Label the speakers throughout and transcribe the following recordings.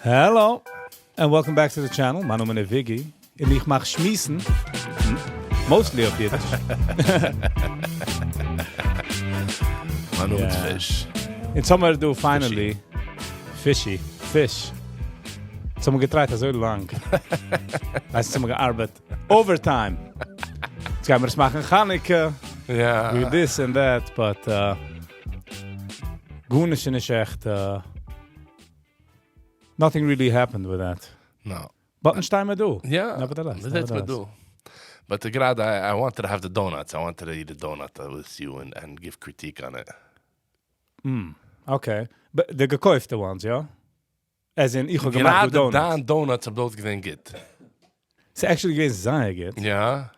Speaker 1: Hello, and welcome back to the channel. Mijn naam is VIGGY. En ik mag schmiezen. Mostly op Yiddish.
Speaker 2: Mijn naam is Fish.
Speaker 1: In somewhere do finally Fishy. Fish. Sommige getreit dat zo lang. Hij is sommige arbeid. Overtime. Jetzt gaan we eens maken Chaneke.
Speaker 2: Ja.
Speaker 1: Do this and that, but Goonish is echt nothing really happened with that.
Speaker 2: No.
Speaker 1: But it's time I do.
Speaker 2: Yeah.
Speaker 1: Nevertheless.
Speaker 2: That's what I do. But the grad, I wanted to have the donuts. I wanted to eat a donut with you and give critique on it.
Speaker 1: Okay. But the gekoefte ones, ja? As in, ich habe gemacht
Speaker 2: Gerade
Speaker 1: donuts.
Speaker 2: donuts am dort gesehen geht.
Speaker 1: It's actually going to say it.
Speaker 2: Ja.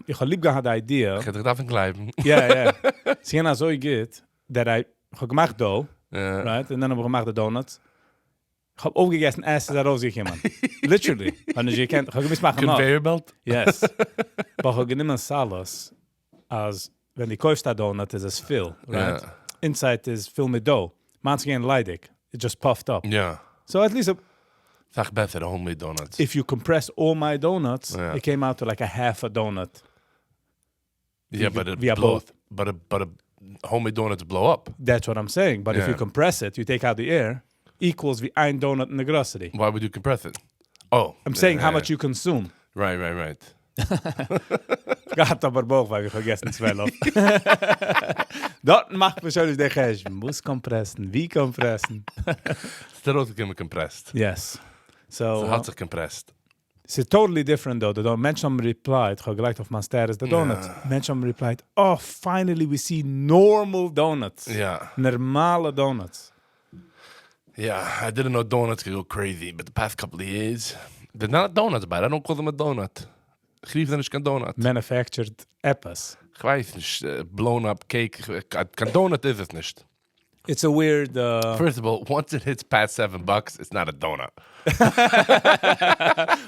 Speaker 1: Ich habe lieb gehabt die Idee.
Speaker 2: Ich hätte davon bleiben.
Speaker 1: Ja. Es ging so geht, that I habe gemacht dough,
Speaker 2: Ja.
Speaker 1: right? And then habe gemacht the donuts. Ich habe aufgegessen, erst ist rausgekommen. Literally. Und ich kann, ich habe gemisst machen noch.
Speaker 2: Conveyor belt?
Speaker 1: Yes. Aber ich habe genommen Salas, als wenn die kaufst donut, is es fill, right?
Speaker 2: Ja.
Speaker 1: Inside is fill mit dough. Man's again leidig. It just puffed up.
Speaker 2: Ja.
Speaker 1: So at least
Speaker 2: Sag besser, homemade donuts.
Speaker 1: if you compress all my donuts,
Speaker 2: Yeah.
Speaker 1: it came out to like a half a donut.
Speaker 2: Yeah, but it
Speaker 1: via
Speaker 2: blows.
Speaker 1: both.
Speaker 2: But homemade donuts blow up.
Speaker 1: That's what I'm saying. But if
Speaker 2: Yeah.
Speaker 1: you compress it, you take out the air, equals wie ein donut in the grocery.
Speaker 2: Why would you compress it? Oh.
Speaker 1: I'm saying how much you consume.
Speaker 2: Right.
Speaker 1: Gehabt aber Bauch, weil ich vergessen 12. Dort macht man schon die Cash. Muss kompressen, wie kompressen.
Speaker 2: Still also compressed.
Speaker 1: Yes.
Speaker 2: So
Speaker 1: So,
Speaker 2: hat sich compressed.
Speaker 1: it's totally different though. The Menschen haben replied, ich habe gleich auf mein Status, the donuts. Menschen haben replied, oh, finally we see normal donuts.
Speaker 2: Yeah.
Speaker 1: Normale donuts.
Speaker 2: Yeah, I didn't know donuts could go crazy, but the past couple of years, they're not donuts, but I don't call them a donut. Ich rief dann nicht kein Donut.
Speaker 1: Manufactured apples.
Speaker 2: Ich weiß nicht, blown up cake. Kein Donut ist es nicht.
Speaker 1: It's a weird...
Speaker 2: First of all, once it hits past $7, it's not a donut.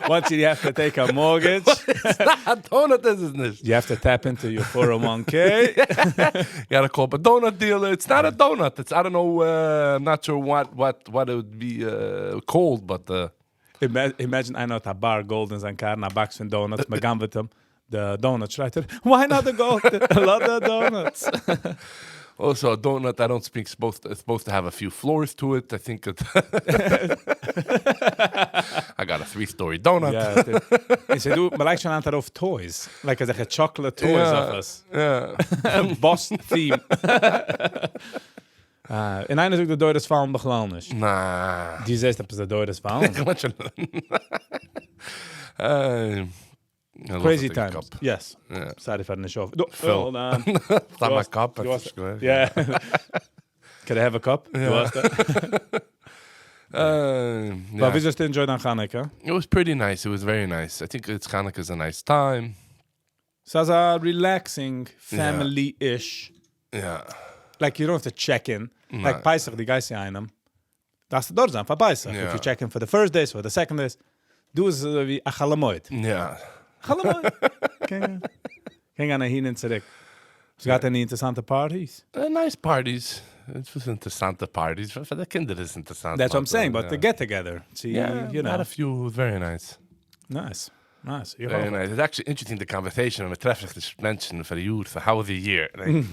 Speaker 1: once you have to take a mortgage,
Speaker 2: It's not a donut is it nicht.
Speaker 1: you have to tap into your 401k.
Speaker 2: You gotta call up a donut dealer. It's not a donut. It's, I don't know, I'm not sure what it would be called, but...
Speaker 1: Imagine einer hat a bar gold in sein Karren, a box von donuts, man kann mit dem, the donut schreit why not the gold? I love the donuts.
Speaker 2: Also, a donut, I don't think it's supposed to have a few floors to it. I think it... I got a 3-story donut.
Speaker 1: Ja, ich du, man leicht schon an auf toys, like as a chocolate toys of us.
Speaker 2: Yeah.
Speaker 1: Boss theme. In einer sagt der Deures Fallen beglaun nicht.
Speaker 2: Nah.
Speaker 1: Die sagst, ob es der Deures Fallen. Crazy times. Yes.
Speaker 2: Yeah.
Speaker 1: Sorry for the show.
Speaker 2: Phil.
Speaker 1: Hold on.
Speaker 2: It's not my cup.
Speaker 1: du
Speaker 2: That's
Speaker 1: hast-
Speaker 2: good.
Speaker 1: Yeah. Can I have a cup? Du hast das. But wie sollst du enjoy dann Chanukah?
Speaker 2: It was pretty nice. It was very nice. I think Hanukkah is a nice time.
Speaker 1: So it's a relaxing, family-ish.
Speaker 2: Yeah.
Speaker 1: Like you don't have to check in. Like Pesach, die guys hier einem. Das ist dort sein, für Pesach.
Speaker 2: Yeah.
Speaker 1: If you check in for the first days, for the second days, du ist wie a Chalamoid.
Speaker 2: Yeah.
Speaker 1: Chalamoid. Ging an hin und zurück. Es gab eine interessante Parties.
Speaker 2: Nice parties. It was interessante parties. For the kinder is interessant.
Speaker 1: That's what I'm saying, but the get-together. See,
Speaker 2: Yeah,
Speaker 1: you know.
Speaker 2: had a few. It was very nice.
Speaker 1: Nice.
Speaker 2: Very nice. It's actually interesting, the conversation. We treffen sich die Menschen for the youth. So how was the year? Like,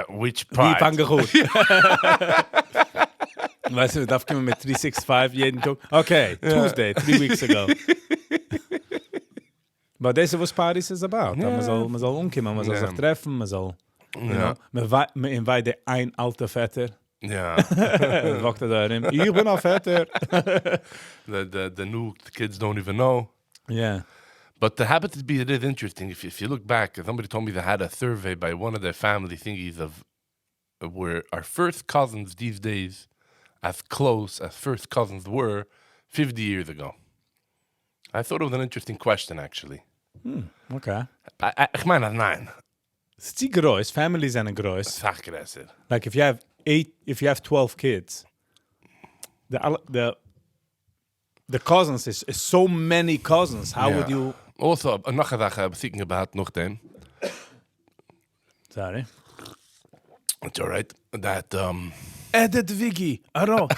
Speaker 2: which
Speaker 1: Wie
Speaker 2: part?
Speaker 1: fange gut. Weißt du, darf kommen mit 365 jeden Tag. Okay, Tuesday, 3 weeks ago. But this is what parties is about.
Speaker 2: Yeah.
Speaker 1: Man soll umkommen, man soll sich treffen, man soll... You know, man invite ein alter Vetter.
Speaker 2: Yeah.
Speaker 1: Wacht da rein. Ich bin ein Vetter.
Speaker 2: the new kids don't even know.
Speaker 1: Yeah.
Speaker 2: But the habit to be, it is interesting. If you look back, somebody told me they had a survey by one of their family thingies of where our first cousins these days, as close as first cousins were 50 years ago. I thought it was an interesting question, actually.
Speaker 1: Okay.
Speaker 2: Ich meine, nein.
Speaker 1: It's die groß, families are groß.
Speaker 2: Sachgräser.
Speaker 1: Like if you have 12 kids, the cousins is so many cousins. How would you...
Speaker 2: Also, noch eine Sache, I'm thinking about noch dem.
Speaker 1: Sorry.
Speaker 2: It's all right. That,
Speaker 1: Edit VIGGY. Aro.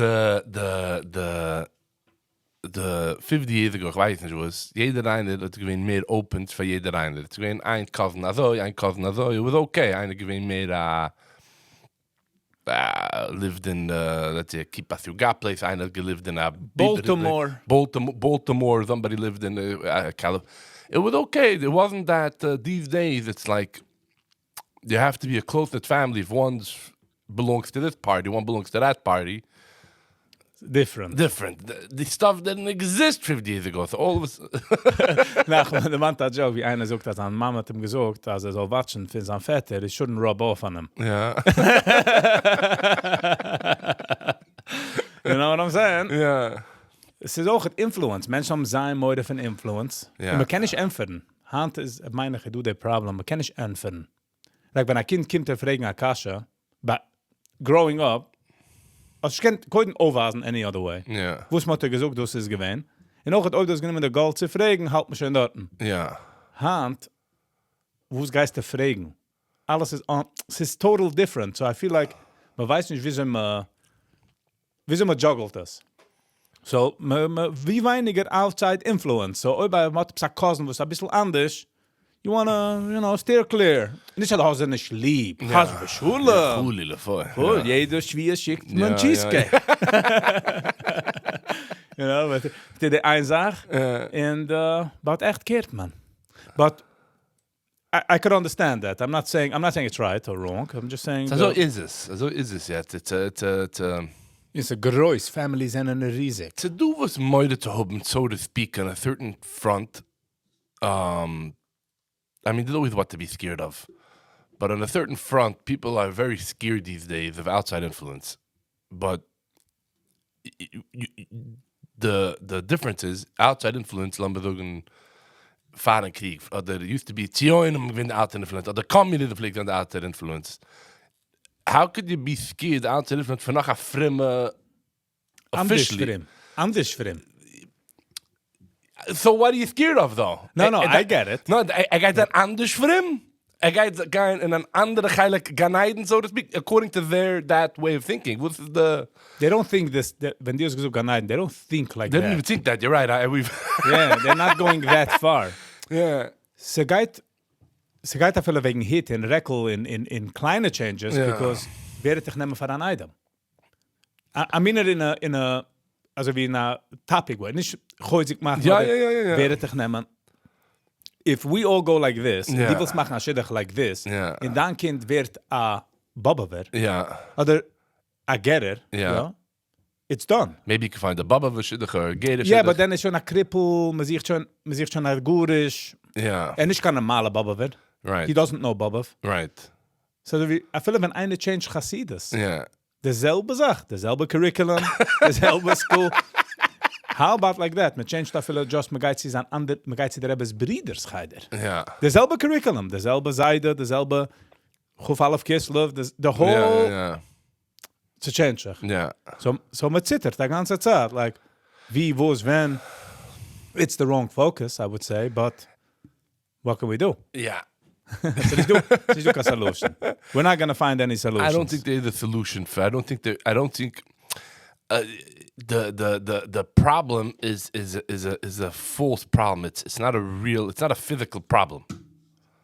Speaker 2: the 50 years ago, ich weiß nicht was, jeder eine hat gewinnt mehr opens für jeder eine. Es gewinnt ein cousin also, ein cousin also, it was okay. Eine gewinnt mehr, lived in, let's say, Kipathuga place. Einer lived in Baltimore. Somebody lived in California. It was okay. It wasn't that these days it's like you have to be a close-knit family. If one belongs to this party, one belongs to that party.
Speaker 1: Different.
Speaker 2: The stuff didn't exist 50 years ago. So all of us...
Speaker 1: Der Mann hat Joke, wie einer sagt, dass seine Mama hat ihm gesagt, dass soll watschen für seinen Vater, it shouldn't rub off on him.
Speaker 2: Ja.
Speaker 1: You know what I'm saying?
Speaker 2: Ja.
Speaker 1: Es ist auch ein Influence. Menschen haben sein Mode von Influence.
Speaker 2: Ja.
Speaker 1: Und man kann nicht empfehlen. Hand ist, meine ich, du der Problem. Man kann nicht empfehlen. Like, wenn ein Kind kommt, fragen Akasha, but growing up, also ich kann aufwasen any other way.
Speaker 2: Ja.
Speaker 1: Wo es mir gesagt, dass es gewähnt. Und auch hat euch das genommen, der Gold zu fragen, halt mich schon dort.
Speaker 2: Ja.
Speaker 1: Hand, wo es Geist zu fragen. Alles ist, es ist total different. So I feel like, man weiß nicht, wie man juggelt das. So, wie weniger outside influence. So, bei mit einem Cousin, was ein bisschen anders, you wanna, steer clear. Nicht, dass er nicht lieb. Hast du Schule?
Speaker 2: Cool, voll.
Speaker 1: Cool, jeder Schwier schickt mir ein Cheesecake. You know, but dit is een zaak. But echt keert, man. But I could understand that. I'm not saying it's right or wrong. I'm just saying...
Speaker 2: So is es jetzt.
Speaker 1: It's a gross. Families and a riesig.
Speaker 2: To do was moide to haben, so to speak, on a certain front. I mean, there's always what to be scared of. But on a certain front, people are very scared these days of outside influence. But the difference is, outside influence, Lamberdogen, Fahren Krieg, or there used to be Tionum with outside influence, or the community fliegt on the outside influence. How could you be scared outside influence for noch a frimme officially?
Speaker 1: Anders for him.
Speaker 2: So what are you scared of, though?
Speaker 1: No, I get it.
Speaker 2: No, I got that anders for him. I got guy in an andere geilig Ganeiden, so to speak, according to that way of thinking. What's the...
Speaker 1: They don't think this, when Dios goes to Ganeiden, they don't think like that.
Speaker 2: They don't even think that, you're right.
Speaker 1: Yeah, they're not going that far.
Speaker 2: Yeah.
Speaker 1: Ze gaat afvullen wegen hit en rekkel in kleine changes, because werden dich nemen voor een item. I mean it in a also wie in a topic way. Nicht gooit ik maar werden dich nemen. If we all go like this, die wils machen a shiddig like this, en dan kind wird a bobber.
Speaker 2: Yeah.
Speaker 1: Oder a getter. Yeah. It's done.
Speaker 2: Maybe you can find a baba shiddig or a gator.
Speaker 1: Yeah, but then is schon a krippel, man sieht schon a gurish.
Speaker 2: Yeah.
Speaker 1: En ich kann a male bobber.
Speaker 2: Right.
Speaker 1: He doesn't know bobber.
Speaker 2: Right.
Speaker 1: So I feel wenn eine change Hasidus.
Speaker 2: Yeah.
Speaker 1: Dezelfde Sache, dezelfde curriculum, dezelfde school. How about like that? Me change da viele just me geht sie der Rebbes Brieders geider.
Speaker 2: Yeah.
Speaker 1: Dezelfde curriculum, dezelfde Seite, dezelfde geval of Kislev, the whole...
Speaker 2: Yeah.
Speaker 1: It's a change.
Speaker 2: Yeah.
Speaker 1: So me zittert die ganze Zeit. Like, wie, wo's, when. It's the wrong focus, I would say, but what can we do?
Speaker 2: Yeah.
Speaker 1: There's no solution. We're not going to find any solutions.
Speaker 2: I don't think there's a solution for. I don't think the problem is a false problem. It's not a physical problem.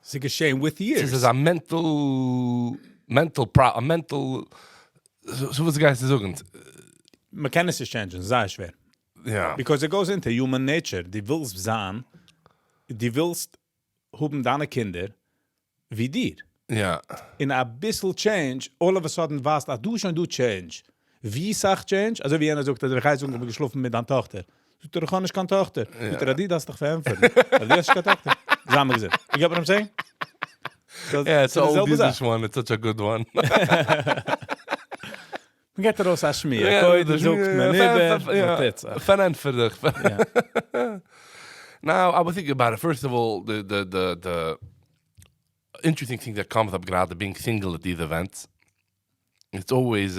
Speaker 1: It's a shame with years.
Speaker 2: It's a mental so was the guy sagen?
Speaker 1: Mechanische changes, sehr schwer.
Speaker 2: Yeah.
Speaker 1: Because it goes into human nature. Die willst sein, die willst haben deine Kinder wie dir.
Speaker 2: Yeah.
Speaker 1: In a bissel change, all of a sudden warst du schon du change. Wie sagt change? Also wie einer sagt, der Geist hat geschlafen mit deiner Tochter. Du der kann nicht keine Tochter. Du die das doch verämpfen. Die hast keine Tochter. Zusammen gesagt. You get what I'm saying?
Speaker 2: Yeah, it's an old English one. It's such a good one.
Speaker 1: Man geht raus als Schmier. Koi, du suchst mir nicht.
Speaker 2: Verantwortlich. Now, I was thinking about it. First of all, the interesting thing that comes up gerade being single at these events. It's always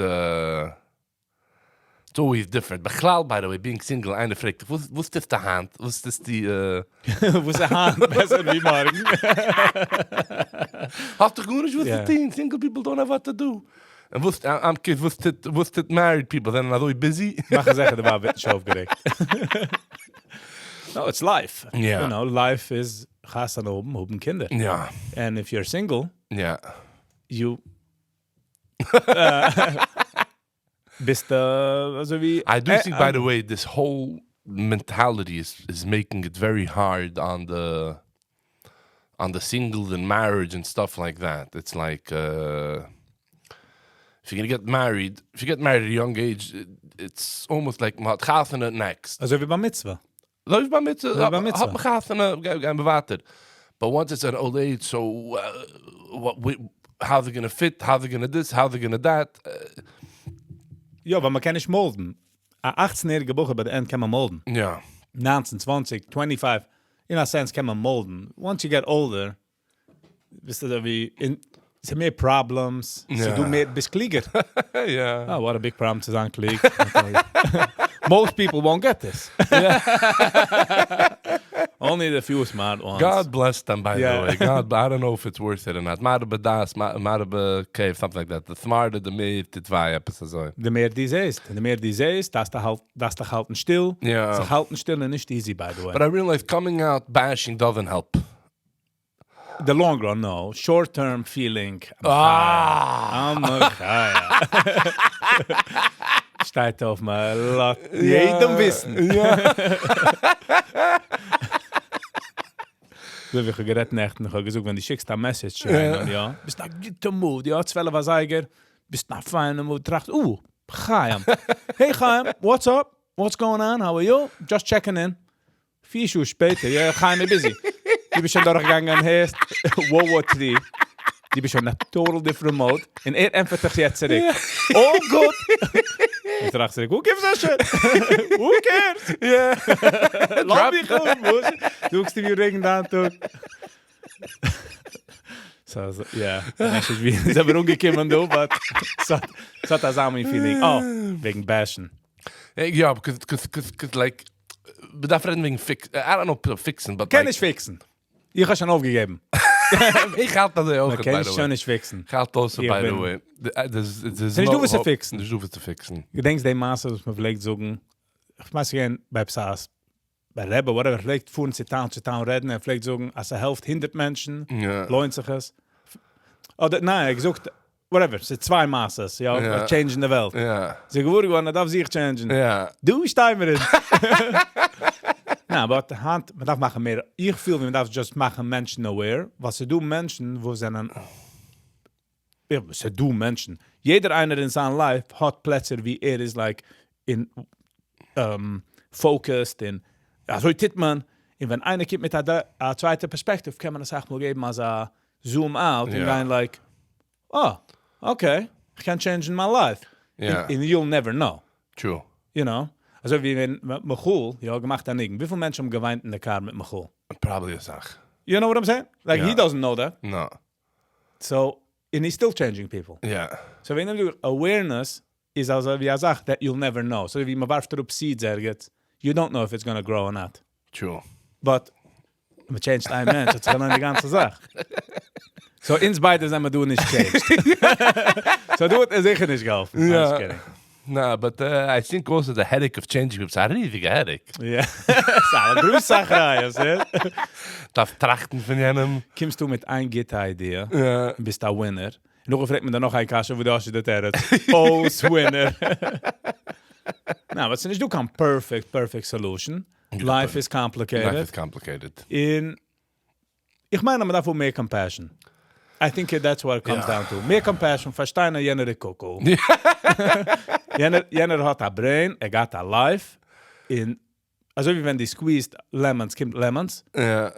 Speaker 2: different. Beglaal, by the way, being single, eine fragt, was ist die Hand? Was ist die...
Speaker 1: Wo ist die Hand? Besser wie morgen.
Speaker 2: Hast du gut nicht was to do? Single people don't have what to do. And I'm kid, was it married people? Then are they busy?
Speaker 1: Mag je zeggen, er was een beetje overgerekt. No, it's life.
Speaker 2: Yeah.
Speaker 1: You know, life is, gaat dan open kinder.
Speaker 2: Yeah.
Speaker 1: And if you're single,
Speaker 2: Yeah.
Speaker 1: you... bist also wie...
Speaker 2: I do think, by the way, this whole mentality is making it very hard on the singles and marriage and stuff like that. It's like if you're gonna get married, if you get married at a young age, it's almost like wat gaat er next.
Speaker 1: Also wie bar mitzvah.
Speaker 2: Leuk bij met
Speaker 1: Bar mitzvah.
Speaker 2: had me gaat en bewater. But once it's an old age, so how they're gonna fit, how they're gonna this, how they're gonna that.
Speaker 1: Ja, maar man kann nicht molden. A 18-jährige Buche bei der End kann man molden.
Speaker 2: Yeah.
Speaker 1: 19, 20, 25. In a sense kann man molden. Once you get older, bist du da wie... It's mehr problems. So du mehr bist klieger.
Speaker 2: Yeah.
Speaker 1: Oh, what a big problem to sein klieg. Most people won't get this. Only the few smart ones.
Speaker 2: God bless them, by
Speaker 1: Yeah.
Speaker 2: the way. God, I don't know if it's worth it or not. Maar bedas, maar cave, something like that. The smarter, the meer, the twee episodes. So.
Speaker 1: De meer die zeist. De meer die zeist, das da halten still.
Speaker 2: Yeah.
Speaker 1: Ze halten still and nicht easy, by the way.
Speaker 2: But I realize coming out bashing doesn't help.
Speaker 1: The long run, no. Short-term feeling. I'm Steht auf mein Lot. Jedem wissen.
Speaker 2: Ja.
Speaker 1: So wie ich geredet nächten, ich habe gesagt, wenn du schickst eine Message rein, ja, bist nach guter Mood, ja, 12 was eiger, bist nach feiner Mood, tracht, Chaim. Hey Chaim, what's up? What's going on? How are you? Just checking in. 4 Stunden später, ja, Chaim, busy. Die bist schon durchgegangen, heißt, World War III. Die bist schon in a total different mode. Und empfängt dich jetzt zurück. Oh, gut. Ich dachte zurück, who gives a shit? Who cares?
Speaker 2: Yeah.
Speaker 1: Lass mich auf, du guckst dir wie Regen da an, So, ja. Das ist wie, es ist aber umgekommen, du, but so hat das auch mein Feeling. Oh, wegen Bashen.
Speaker 2: Yeah, because like, but that friend wegen fix, I don't know fixen, but
Speaker 1: Kann
Speaker 2: like,
Speaker 1: ich fixen. Ich habe schon aufgegeben.
Speaker 2: ich halte das auch, by
Speaker 1: Kann
Speaker 2: the
Speaker 1: ich schon
Speaker 2: way.
Speaker 1: nicht fixen.
Speaker 2: Ich halte das, by
Speaker 1: Ich
Speaker 2: the
Speaker 1: bin-
Speaker 2: way. There's
Speaker 1: Sind du was zu fixen?
Speaker 2: Du was zu fixen.
Speaker 1: Ich denke, die Maße, was man vielleicht sagen, ich weiß nicht, bei Psaas, bei Rebbe, whatever, vielleicht fuhren zu Town reden, vielleicht sagen, als Hälfte 100 Menschen,
Speaker 2: Ja.
Speaker 1: lohnt sich es. Oder, nein, ich gesagt, whatever, es sind 2 Maßes, ja,
Speaker 2: Ja.
Speaker 1: change in der Welt.
Speaker 2: Ja.
Speaker 1: Sie geworden geworden, darf sich changen.
Speaker 2: Ja.
Speaker 1: Du Steimerin. Na, aber die Hand, man darf machen mehr. Ich fühle, man darf just machen Menschen aware. Was sie do Menschen, wo sie dann... Ja, sie do Menschen. Jeder einer in seinem Life hat Plätze, wie ist, like, in focused, in... Ja, so tut man. Und wenn einer kommt mit einer zweiten Perspektive, kann man das auch mal geben als ein Zoom out. Und dann, like, oh, okay, I can change in my life.
Speaker 2: Ja.
Speaker 1: And you'll never know.
Speaker 2: True.
Speaker 1: You know? Also wie wenn Michul, ja, gemacht an Wie viele Menschen haben geweint in der Car mit Michul?
Speaker 2: Probably a sach.
Speaker 1: You know what I'm saying? Like, he
Speaker 2: Yeah.
Speaker 1: doesn't know that.
Speaker 2: No.
Speaker 1: So, and he's still changing people.
Speaker 2: Yeah.
Speaker 1: So wenn du awareness is also wie sagt, that you'll never know. So wie man warft up seeds ergens, you don't know if it's going to grow or not.
Speaker 2: True.
Speaker 1: But, man changed ein Mensch, das ist dann die ganze Sache. So, ins beide sind wir du nicht changed. So, du hast sicher nicht geholfen. I'm just kidding.
Speaker 2: No, but I think also the headache of changing groups, I really think a headache.
Speaker 1: Ja. Sag, du sagst ja, ja.
Speaker 2: Das Trachten von jenem.
Speaker 1: Kommst du mit ein Gitter-Idee,
Speaker 2: Ja.
Speaker 1: bist du Winner. Nog fragt man dann noch ein Kasche, wo du hast das Territ. Oh, Winner. Nou, wat is du kan perfect solution. Life is complicated.
Speaker 2: Life is complicated.
Speaker 1: Ich meine, man darf mehr compassion. I think that's what it comes down to. Mehr compassion, verstehen jener de Koko. Jener hat a brain, got a life. Also wie wenn die squeezed lemons, kommt lemons.
Speaker 2: Ja.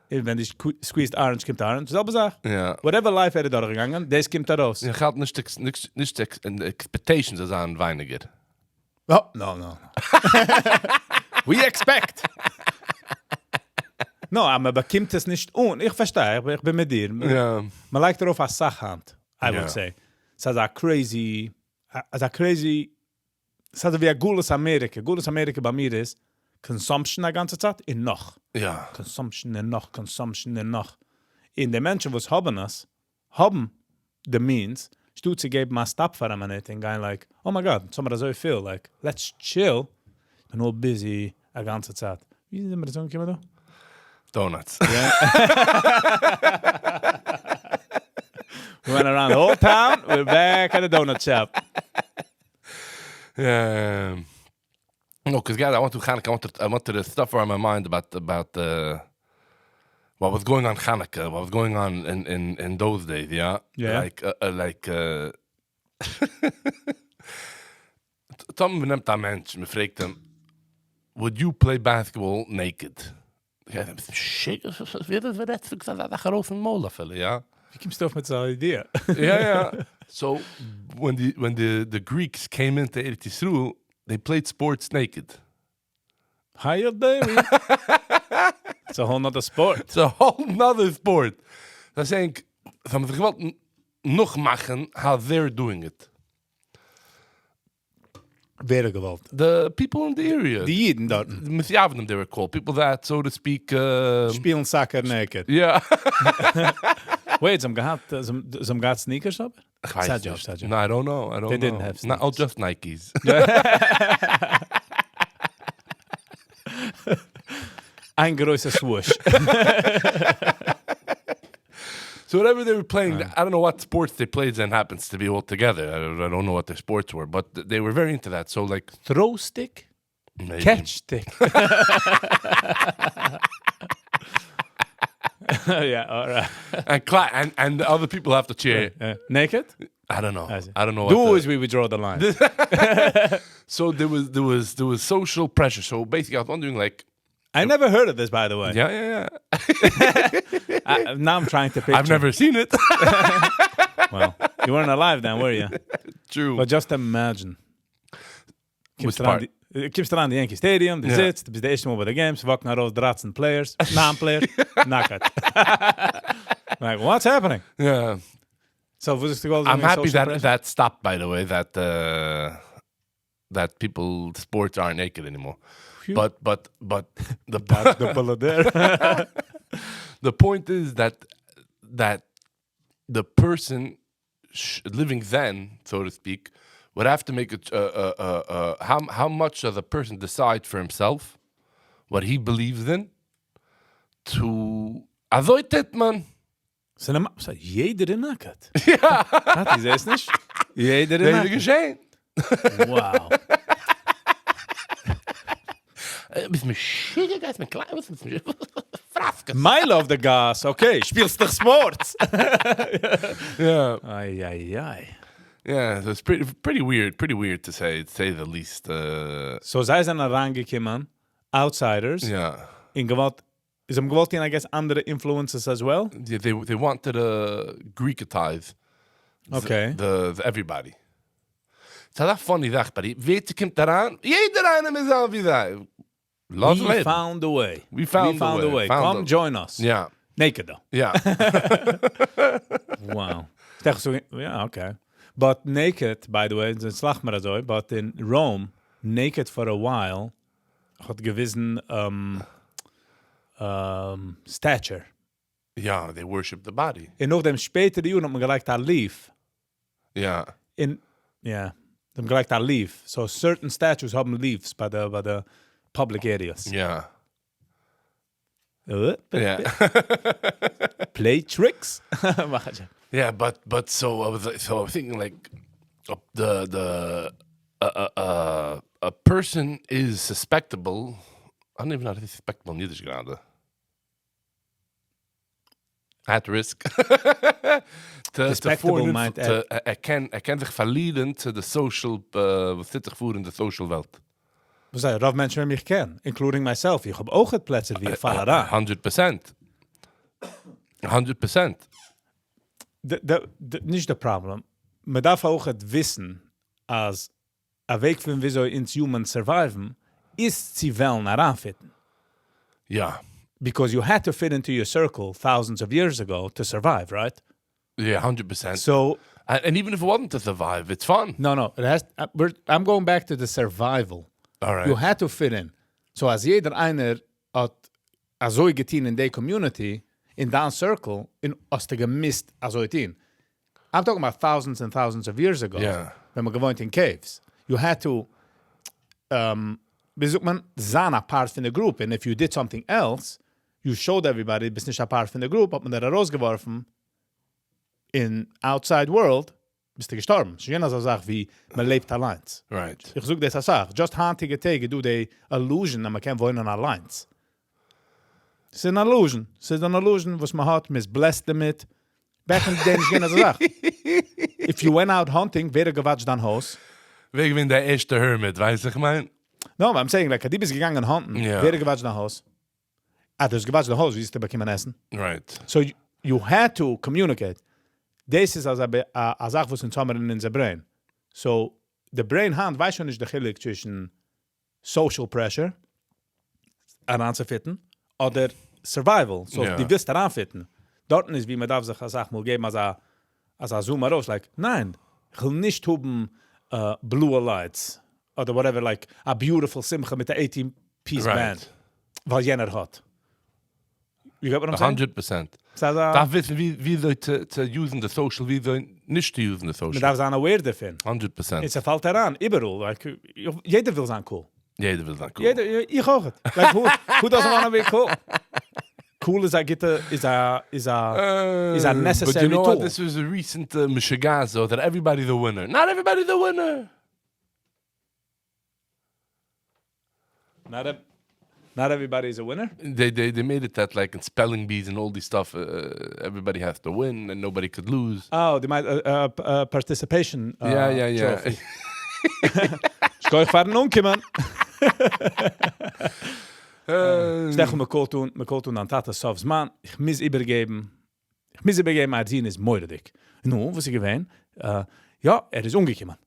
Speaker 1: Wenn die squeezed orange, kommt orange. Selbe Sache.
Speaker 2: Ja.
Speaker 1: Whatever life hätte da gegangen, das kommt da raus.
Speaker 2: Je gaat nicht expectations als aan weiniger.
Speaker 1: Oh, no. We expect. No, aber man bekommt es nicht un. Ich verstehe, ich bin mit dir.
Speaker 2: Ja.
Speaker 1: Man legt darauf als Sachhand, I would say. Es ist ein crazy, es ist wie ein gutes Amerika. Gutes Amerika bei mir ist Consumption die ganze Zeit in noch.
Speaker 2: Ja.
Speaker 1: Consumption in noch. In die Menschen, die haben the means, Stutze geben mal stop for a minute and going like, oh my God, some of us feel like, let's chill. I'm all busy a ganze Zeit. Wie sind wir das umgekommen da?
Speaker 2: Donuts.
Speaker 1: We went around the whole town. We're back at the donut shop.
Speaker 2: Yeah. No, because guys, I want to stuff around my mind about what was going on Hanukkah, what was going on in those days, yeah?
Speaker 1: Yeah.
Speaker 2: Tom benimmt ein Mensch, me fragt ihm, would you play basketball naked? Ja, das ist shit, wie das wird jetzt gesagt, da großen Mola fällen, ja?
Speaker 1: Wie kommst du auf mit so einer Idee?
Speaker 2: Yeah. So when the Greeks came into Eretz Yisrael, they played sports naked.
Speaker 1: How you doing? It's a whole nother sport.
Speaker 2: It's a whole nother sport. Dat denk ik, ze moeten gewoon nog maken how they're doing it.
Speaker 1: Wer gewollt?
Speaker 2: The people in the area.
Speaker 1: Die Jiden dort.
Speaker 2: Misjavnim, they were called. People that, so to speak...
Speaker 1: Spielen Soccer naked.
Speaker 2: Yeah.
Speaker 1: Wait, some got sneakers up?
Speaker 2: Sad job. No, I don't know.
Speaker 1: They didn't have sneakers.
Speaker 2: Not just Nikes.
Speaker 1: Ein grosser swoosh.
Speaker 2: So whatever they were playing, I don't know what sports they played then happens to be all together. I don't know what their sports were, but they were very into that. So like...
Speaker 1: Throw stick?
Speaker 2: Maybe.
Speaker 1: Catch stick. Yeah, all right.
Speaker 2: And the other people have to cheer.
Speaker 1: Naked?
Speaker 2: I don't know.
Speaker 1: I
Speaker 2: don't know.
Speaker 1: Those we would draw the line.
Speaker 2: So there was social pressure. So basically, I was wondering, like,
Speaker 1: I never heard of this, by the way.
Speaker 2: Yeah.
Speaker 1: Now I'm trying to picture.
Speaker 2: I've never seen it.
Speaker 1: Well, you weren't alive then, were you?
Speaker 2: True.
Speaker 1: But just imagine.
Speaker 2: Which part?
Speaker 1: Kippst around the Yankee Stadium, die sitzt, bis der erste Mal bei der Games, wacken heraus 13 players, non-players, naked. Like, what's happening?
Speaker 2: Yeah.
Speaker 1: So,
Speaker 2: I'm happy that stopped, by the way, that people, sports aren't naked anymore.
Speaker 1: Phew.
Speaker 2: But the the point is that the person living then, so to speak, would have to make how much does a person decide for himself what he believes in to azoitet man.
Speaker 1: Jeder in naked. Ja. Hat die es nicht? Jeder in naked.
Speaker 2: Geschehen.
Speaker 1: Wow.
Speaker 2: Bist mir schick, guys, mir klein, was mir fraskas.
Speaker 1: Mile of the gas, okay, spielst doch Sports.
Speaker 2: Yeah.
Speaker 1: Ay.
Speaker 2: Yeah, so it's pretty weird to say the least.
Speaker 1: So zij zijn herangekomen, outsiders.
Speaker 2: Yeah.
Speaker 1: In gewalt, is gewalt in, I guess, andere influences as well?
Speaker 2: Yeah, they wanted to Greekitize the everybody. So that's funny, that, buddy. Weet je, komt eraan? Jeder is al wie dat.
Speaker 1: We found a way.
Speaker 2: We found a way.
Speaker 1: Come join us.
Speaker 2: Yeah.
Speaker 1: Naked though.
Speaker 2: Yeah.
Speaker 1: Wow. Yeah, okay. But naked, by the way, but in Rome, naked for a while had gewissen stature.
Speaker 2: Yeah, they worship the body.
Speaker 1: En nog dem spätere Jahren hat man gleich da Leaf.
Speaker 2: Yeah.
Speaker 1: Dem gleich da Leaf. So certain statues haben Leaves by the public areas.
Speaker 2: Yeah.
Speaker 1: Yeah. Play tricks.
Speaker 2: Yeah, but so I was thinking like a person is suspectable. I don't even know how to suspectable in Yiddish gerade. At risk. Kan zich verlieren to the social, wat zit zich voor in de social welt.
Speaker 1: We zeggen, dat mensen mij kennen, including myself. Ik heb ook het plaatsen die ik vallen aan.
Speaker 2: 100%.
Speaker 1: Niet de problem. Maar daarvoor ook het wissen, als een weg van wie zo in human surviven, is ze wel naar aanfitten.
Speaker 2: Ja.
Speaker 1: Because you had to fit into your circle thousands of years ago to survive, right?
Speaker 2: Yeah, 100%.
Speaker 1: So,
Speaker 2: and even if it wasn't to survive, it's fun.
Speaker 1: No. I'm going back to the survival.
Speaker 2: All right.
Speaker 1: You had to fit in. So als jeder einer hat so getan in der community, in that circle, in als de gemist als ooit in. I'm talking about thousands and thousands of years ago.
Speaker 2: Yeah.
Speaker 1: When man gewohnt in caves. You had to, wie sagt man, sein a part von der group. And if you did something else, you showed everybody, bist nicht a part von der group, hat man da rausgeworfen in outside world, bist du gestorben. Es ist jener so Sache, wie man lebt allein.
Speaker 2: Right.
Speaker 1: Ich such das a Sache. Just handige Tage, du die illusion, dass man kann wohnen allein. Es ist eine Illusion. Es ist eine Illusion, was man hat, man ist blessed damit. Back in the day, ist jener so Sache. If you went out hunting, wer gewatscht dein Haus?
Speaker 2: Wegen wenn der erste Hermit, weißt du, ich mein?
Speaker 1: No, but I'm saying, like, die bist gegangen hunten,
Speaker 2: Yeah.
Speaker 1: wer gewatscht dein Haus? Du hast gewatscht dein Haus, wie ist du bekommen essen?
Speaker 2: Right.
Speaker 1: So you had to communicate. This is a Sache, was in Sommer in the brain. So the brain hand weiß schon nicht der Chilik zwischen social pressure, anzufitten, oder survival. So
Speaker 2: Yeah.
Speaker 1: die willst daran fitten. Dort ist, wie man darf sich eine Sache mal geben, als a Zoom raus, like, nein, ich will nicht haben blue lights, oder whatever, like, a beautiful Simcha mit der 18-piece
Speaker 2: Right.
Speaker 1: band, weil jener hat. You get what I'm saying?
Speaker 2: 100%.
Speaker 1: So,
Speaker 2: Darf wissen, wie Leute zu usen the social, wie Leute nicht zu usen the
Speaker 1: man
Speaker 2: social.
Speaker 1: darf sein aware davon.
Speaker 2: 100%.
Speaker 1: Es fällt daran, überall. Like, jeder will sein cool.
Speaker 2: Jeder will sagen, cool.
Speaker 1: Jeder, ich auch. Like, who doesn't want to be cool? Cool is a necessary
Speaker 2: but you know
Speaker 1: tool.
Speaker 2: what? This was a recent Mishigazo that everybody the winner. Not everybody the winner.
Speaker 1: Not everybody is a winner.
Speaker 2: They made it that like in spelling bees and all this stuff, everybody has to win and nobody could lose.
Speaker 1: Oh, die meint participation.
Speaker 2: Yeah.
Speaker 1: Trophy. Ich kann euch fahren umkommen. Stech me kool tun an Tata Sovs. Man, ich muss übergeben, mein Zin ist moirdig. Nu, was ich gewähnt? Ja, ist umgekommen.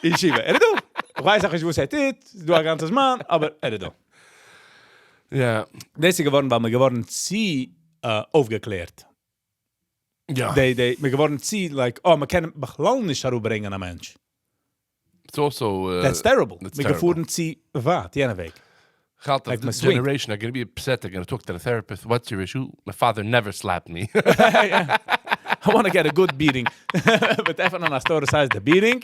Speaker 1: Ich schiebe, du. Ich weiß auch nicht, wo es hat, du ein ganzes Mann, aber du.
Speaker 2: Yeah.
Speaker 1: Das ist geworden, weil wir geworden sie aufgeklärt.
Speaker 2: Yeah.
Speaker 1: Wir geworden sie, like, man kann Bechlall nicht herüberbringen an Mensch.
Speaker 2: It's also...
Speaker 1: That's terrible.
Speaker 2: That's
Speaker 1: Wir
Speaker 2: terrible.
Speaker 1: gefuhren sie, wat, jene Weg.
Speaker 2: Halt,
Speaker 1: Like
Speaker 2: of
Speaker 1: my
Speaker 2: this
Speaker 1: swing.
Speaker 2: generation are going to be upset. They're going to talk to the therapist. What's your issue? My father never slapped me.
Speaker 1: I want to get a good beating. But even on a store size, the beating.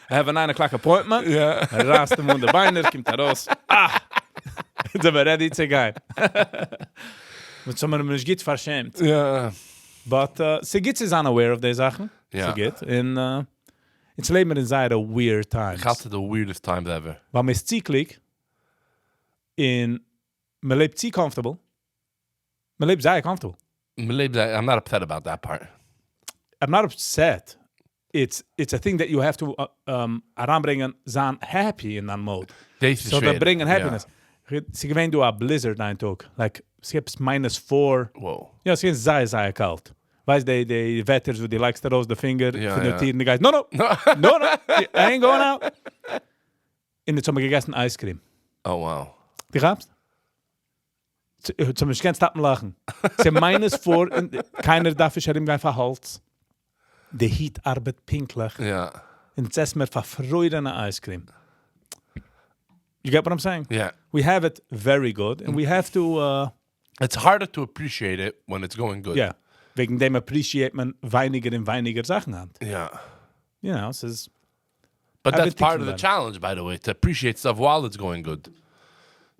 Speaker 1: I have a 9 o'clock appointment.
Speaker 2: Yeah.
Speaker 1: Rast hem onder beiner, komt raus. Sind wir ready to go. Mit so einem nicht verschämt.
Speaker 2: Yeah.
Speaker 1: But sie geht is unaware of die Sachen.
Speaker 2: Ja.
Speaker 1: Sie geht. Und it's leben wir in sehr weird times.
Speaker 2: Ich hatte the weirdest times ever.
Speaker 1: Weil man ist zieklich in man lebt sie comfortable. Man lebt sehr comfortable.
Speaker 2: I'm not upset about that part.
Speaker 1: I'm not upset. It's a thing that you have to heranbringen, zijn happy in that mode.
Speaker 2: Deze
Speaker 1: So
Speaker 2: shit.
Speaker 1: that bringen happiness. Sie gewähnt du a blizzard ein Tag. Like, es gibt -4.
Speaker 2: Whoa.
Speaker 1: Ja, es ist sehr kalt. Weißt du, die Wetters, wo die likes the rose the finger
Speaker 2: Ja,
Speaker 1: von der
Speaker 2: ja.
Speaker 1: Tier, und die guys, no, I ain't going out. Und jetzt haben wir gegessen Eiscreme.
Speaker 2: Oh, wow.
Speaker 1: Die gab's? Zum Beispiel ganz tappen lachen. Es ist -4, und keiner darf sich herimgehen für Holz. Die Heat arbeitet pinklich.
Speaker 2: Yeah.
Speaker 1: Und jetzt essen wir verfreudene Eiscreme. You get what I'm saying?
Speaker 2: Yeah.
Speaker 1: We have it very good, and we have to,
Speaker 2: It's harder to appreciate it when it's going good.
Speaker 1: yeah, wegen dem appreciate man weiniger und weiniger Sachen hat.
Speaker 2: Yeah.
Speaker 1: You know, es ist,
Speaker 2: But
Speaker 1: I've
Speaker 2: that's
Speaker 1: been
Speaker 2: part of
Speaker 1: thinking
Speaker 2: the
Speaker 1: about
Speaker 2: challenge, by the way, to appreciate stuff while it's going good.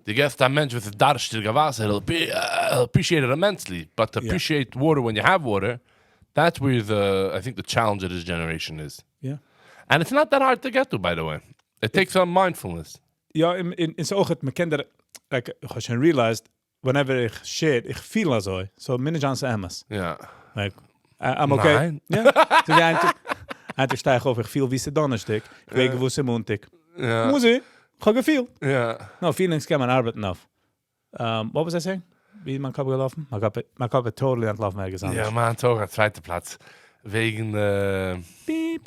Speaker 2: The guest that mentioned with the darshtiriga Wasser, he'll appreciate it immensely. But to
Speaker 1: Yeah.
Speaker 2: appreciate water when you have water, that's where I think the challenge of this generation is.
Speaker 1: yeah.
Speaker 2: And it's not that hard to get to, by the way. It takes some mindfulness.
Speaker 1: Ja, in zijn ogen, mijn kinderen, like, ik heb schon realized, whenever ik shit, ik feel als zo. So, minne Jan's Emmas.
Speaker 2: Yeah.
Speaker 1: Like, I'm okay.
Speaker 2: Nein.
Speaker 1: Ja. So, ja, eindelijk sta ik over, ik feel wie ze donnerstuk. Ik weet hoe ze mondig.
Speaker 2: Yeah.
Speaker 1: Moet ze? Ik ga gevoel.
Speaker 2: Yeah.
Speaker 1: No, feelings kan man arbeiten af. What was I saying? Wie is mijn kop gelaufen? Mijn kop is totally aan het laufen ergens anders.
Speaker 2: Ja, man, toch aan tweede plaats. Wegen,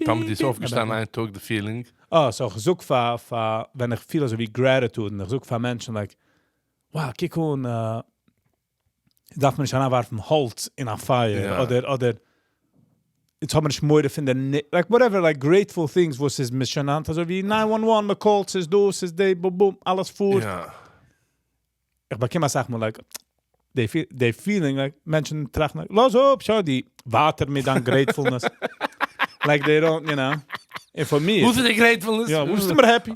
Speaker 2: Comedy is overgestaan aan toch de feeling.
Speaker 1: Oh, so gezoek van, wenn ich viel so wie gratitude, und ich zoek van Menschen, like, wow, kijk hoe, darf man nicht anwerfen Holz in a fire,
Speaker 2: Ja.
Speaker 1: oder, jetzt haben wir nicht mehr finden, like, whatever, like, grateful things, wo es ist missionant, also wie 911, me callt, es ist du, es ist die, boom, boom, alles vor.
Speaker 2: Ja.
Speaker 1: Ich bekomme, sag mal, like, they feeling like Menschen trachten like, los up, schau die water mit ungratefulness. Like they don't, you know. And for me,
Speaker 2: Who's the gratefulness?
Speaker 1: ja, musst du mir happy.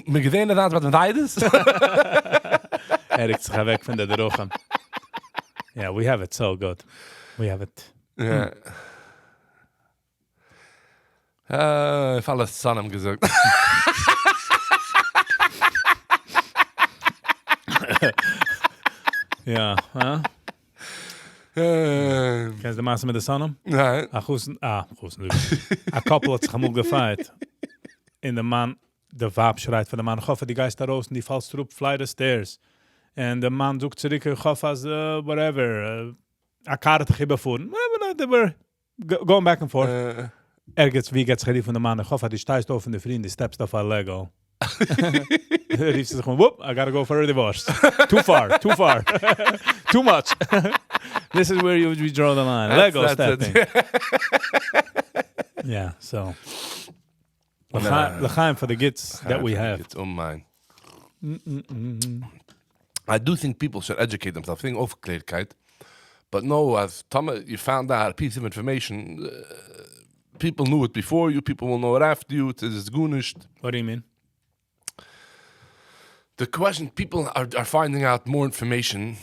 Speaker 2: Me gesehen dat wat met is.
Speaker 1: Erik zich weg van de drogen. Yeah, we have it so good. We have it.
Speaker 2: Ja. Ich habe alles zusammen gesagt.
Speaker 1: Ja, huh? Kennst du de maas met de zon?
Speaker 2: Nee.
Speaker 1: Goezen. A koppel hat sich amul gefeiert. In de man, de vaap schreit van de man, goffa die geist daar roos, die valt erop, fly the stairs. En de man zoekt zurück, goffa as, whatever, a kaart te geven voor. They were going back and forth. Wie gets gerief van de man, goffa die stuist over de vriend, die steps off a Lego. Rief ze gewoon, whoop, I gotta go for a divorce. Too far. Too much. This is where we draw the line. Lego stepping. Yeah, so. L'chaim for the gifts that we have.
Speaker 2: It's mine. I do think people should educate themselves. Think overkleedheid. But no, as Thomas, you found out a piece of information. People knew it before you. People will know it after you. It is gunished.
Speaker 1: What do you mean?
Speaker 2: The question, people are finding out more information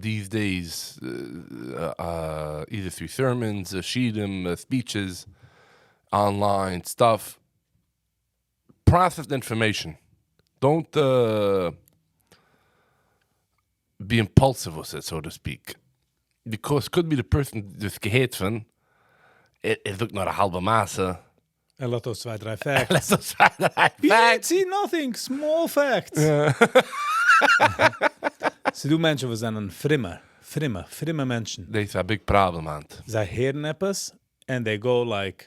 Speaker 2: these days, either through sermons, shiurim, speeches, online stuff. Process information. Don't be impulsive with it, so to speak. Because could be the person that's geheet van, it looked not a halve massa.
Speaker 1: A lot of 2-3 facts.
Speaker 2: Let's just try that
Speaker 1: Facts, see nothing. Small facts. Ze doen mensen, we zijn een frimme mensen.
Speaker 2: That's a big problem, man.
Speaker 1: Zij heren etwas, and they go like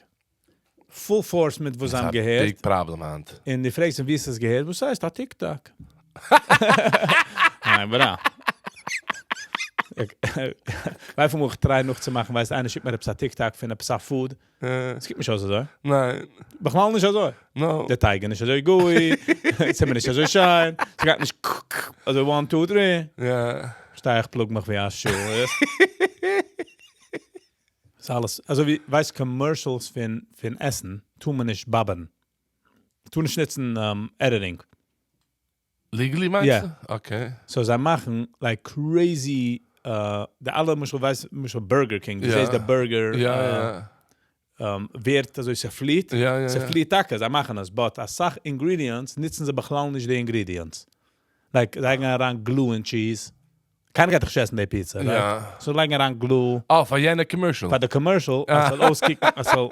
Speaker 1: full force mit was am
Speaker 2: That's a
Speaker 1: geheerd.
Speaker 2: big problem, man.
Speaker 1: In die vraag wie ist das geheerd? Was heißt das TikTok? Nein, bra. Wij vermogen trein nog te machen, weißt einer schickt mir ein TikTok für ein Food. Es gibt mich schon so.
Speaker 2: Nein.
Speaker 1: Begnal nicht so.
Speaker 2: No.
Speaker 1: Der Tiger ist so gut. Sind wir nicht so schein. Sie geht nicht also 1, 2, 3.
Speaker 2: Ja.
Speaker 1: Steig plug mich wie ein Schuh. Das alles. Also wie weiß Commercials für Essen, tun wir nicht babben. Tun nicht Editing.
Speaker 2: Legally, meinst
Speaker 1: Ja.
Speaker 2: du? Okay.
Speaker 1: So sie machen like crazy der alle muss Burger King. Das ist der Burger.
Speaker 2: Ja.
Speaker 1: Wird also sie flieht.
Speaker 2: Ja.
Speaker 1: Sie flieht tacke, sie machen das, but as Sach ingredients nutzen sie beglauen nicht die ingredients. Like sagen around glue and cheese. Keiner hat gegessen die Pizza, right?
Speaker 2: Ja.
Speaker 1: So like around glue.
Speaker 2: Oh, van jij een commercial?
Speaker 1: But the commercial, also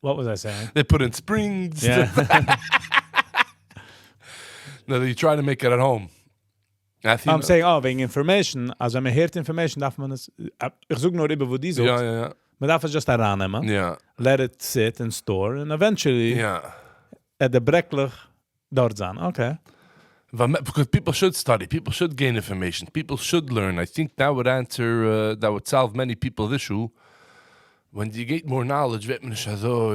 Speaker 1: what was I saying?
Speaker 2: They put in springs.
Speaker 1: Yeah.
Speaker 2: No, you try to make it at home.
Speaker 1: I'm saying, wegen information, also wenn man hört information, darf man es, ich suche nur über, wo die sucht,
Speaker 2: Ja.
Speaker 1: man darf es just daran nehmen,
Speaker 2: Ja.
Speaker 1: let it sit and store, and eventually, at the brecklich, dort sein, okay.
Speaker 2: Because people should study, people should gain information, people should learn. I think that would answer, that would solve many people's issue. When you get more knowledge, wird man nicht so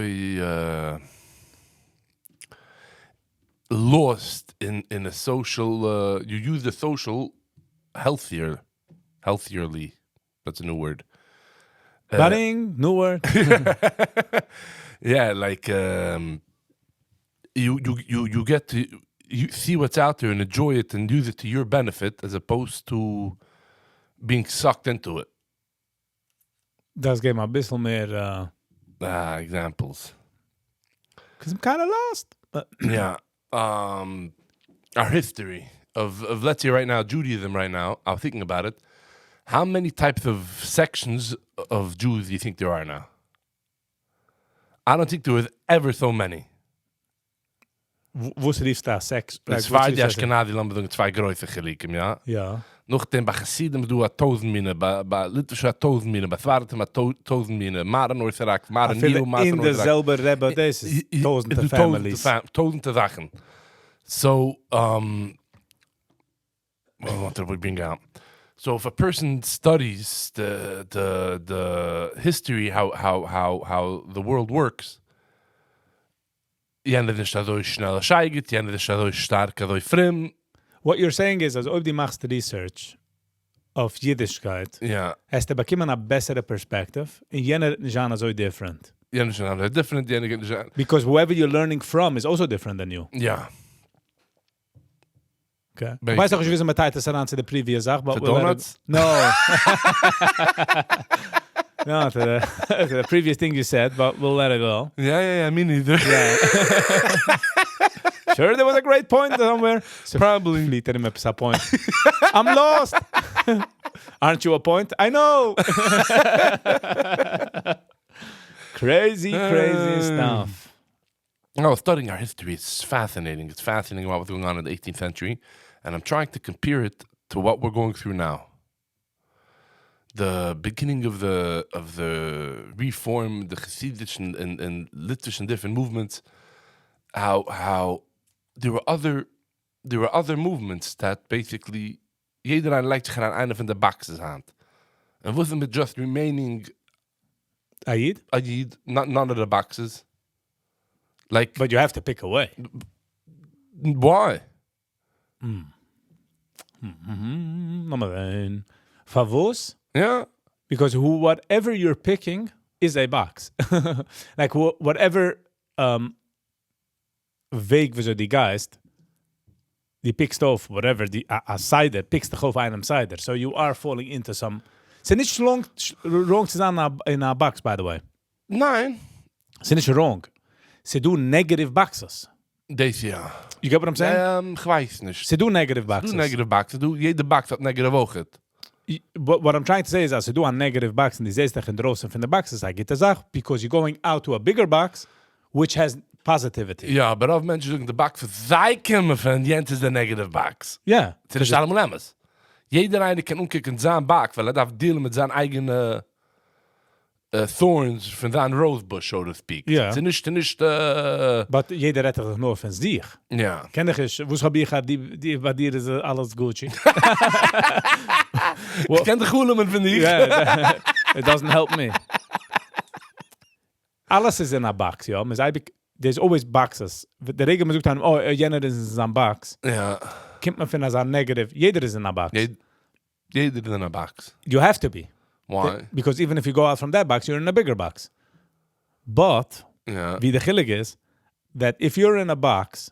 Speaker 2: lost in a social, you use the social healthierly. That's a new word.
Speaker 1: Budding, new word.
Speaker 2: Yeah, like you get to you see what's out there and enjoy it and use it to your benefit as opposed to being sucked into it.
Speaker 1: Das geht mal ein bisschen mehr,
Speaker 2: Examples.
Speaker 1: because I'm kind of lost.
Speaker 2: Yeah. Our history of let's say right now, Judaism right now, I'm thinking about it. How many types of sections of Jews do you think there are now? I don't think there was ever so many.
Speaker 1: Wo riefst da Sex?
Speaker 2: Zwei die Ashkenazi Lambedung, zwei große Gelikim, ja?
Speaker 1: Ja.
Speaker 2: Noch dem bei Chassidim du a 1000 Mine, bei Litwisch a 1000 Mine, bei Zwartem a 1000 Mine, Maren Orthodox, Maren Neo, Maren
Speaker 1: in derselbe Rebbe, das ist tausende families.
Speaker 2: Tausende Sachen. So, what did we bring out? So if a person studies the history, how the world works, jene ist so schnell scheigert, jene ist so stark, so frem.
Speaker 1: What you're saying is, als ob die machst Research auf Jiddischkeit,
Speaker 2: Ja.
Speaker 1: hast du bekommen a bessere perspective, in jener Jana so different.
Speaker 2: Jene zijn different, jene zijn...
Speaker 1: Because whoever you're learning from is also different than you.
Speaker 2: Ja.
Speaker 1: Okay. Ich weiß auch, ich weiß, mit Titus an zu der previous Sache, but
Speaker 2: The donuts?
Speaker 1: No. No, to the previous thing you said, but we'll let it go.
Speaker 2: Ja, me neither.
Speaker 1: Yeah. Sure, there was a great point somewhere. So
Speaker 2: Probably.
Speaker 1: Fleeter him up a point. I'm lost. Aren't you a point? I know. Crazy stuff.
Speaker 2: Oh, studying our history is fascinating. It's fascinating what was going on in the 18th century, and I'm trying to compare it to what we're going through now. The beginning of the reform, the Hasidic and Litvish and different movements, how there were other movements that basically jeder lijkt zich aan einde van de boxes aan. And wasn't it just remaining
Speaker 1: Ayid?
Speaker 2: none of the boxes? Like,
Speaker 1: But you have to pick away.
Speaker 2: why?
Speaker 1: Nummer 1. Favos?
Speaker 2: Yeah.
Speaker 1: Because whatever you're picking is a box. Like whatever Weg wie so die Geist, die pickst auf whatever, a cider, pickst dich auf einem cider. So you are falling into some... It's nicht wrong zu sein in a box, by the way.
Speaker 2: Nein.
Speaker 1: It's nicht wrong. Sie do negative boxes.
Speaker 2: Deze ja.
Speaker 1: You get what I'm saying?
Speaker 2: Ik weet niet.
Speaker 1: Sie do negative boxes.
Speaker 2: Negative boxes. Jede box hat negative ogen.
Speaker 1: What I'm trying to say is, als je doet een negative box en die zegt tegen drossen van de boxes, I get the zag, because you're going out to a bigger box, which has positivity.
Speaker 2: Ja, maar als mensen zoeken de box, zij komen van, jent is de negative box.
Speaker 1: Yeah.
Speaker 2: Het is allemaal anders. Jedereen kan omkijken zijn box, weil hij delen met zijn eigen thorns van zijn rosebush, so to speak.
Speaker 1: Ja.
Speaker 2: Het is niet...
Speaker 1: But jeder redt zich nur van zich.
Speaker 2: Ja.
Speaker 1: Ken ich, wo's hab ich die bei dir ist alles Gucci.
Speaker 2: Ik ken de goelen van die.
Speaker 1: Yeah, it doesn't help me. Alles is in a box, ja. There's always boxes. De regel man sucht dann, jener is in a box.
Speaker 2: Ja.
Speaker 1: Kommt man von a negative, jeder is in a box.
Speaker 2: Jeder in een box.
Speaker 1: You have to be.
Speaker 2: Why?
Speaker 1: Because even if you go out from that box, you're in a bigger box. But,
Speaker 2: Ja.
Speaker 1: wie de gillig is, that if you're in a box,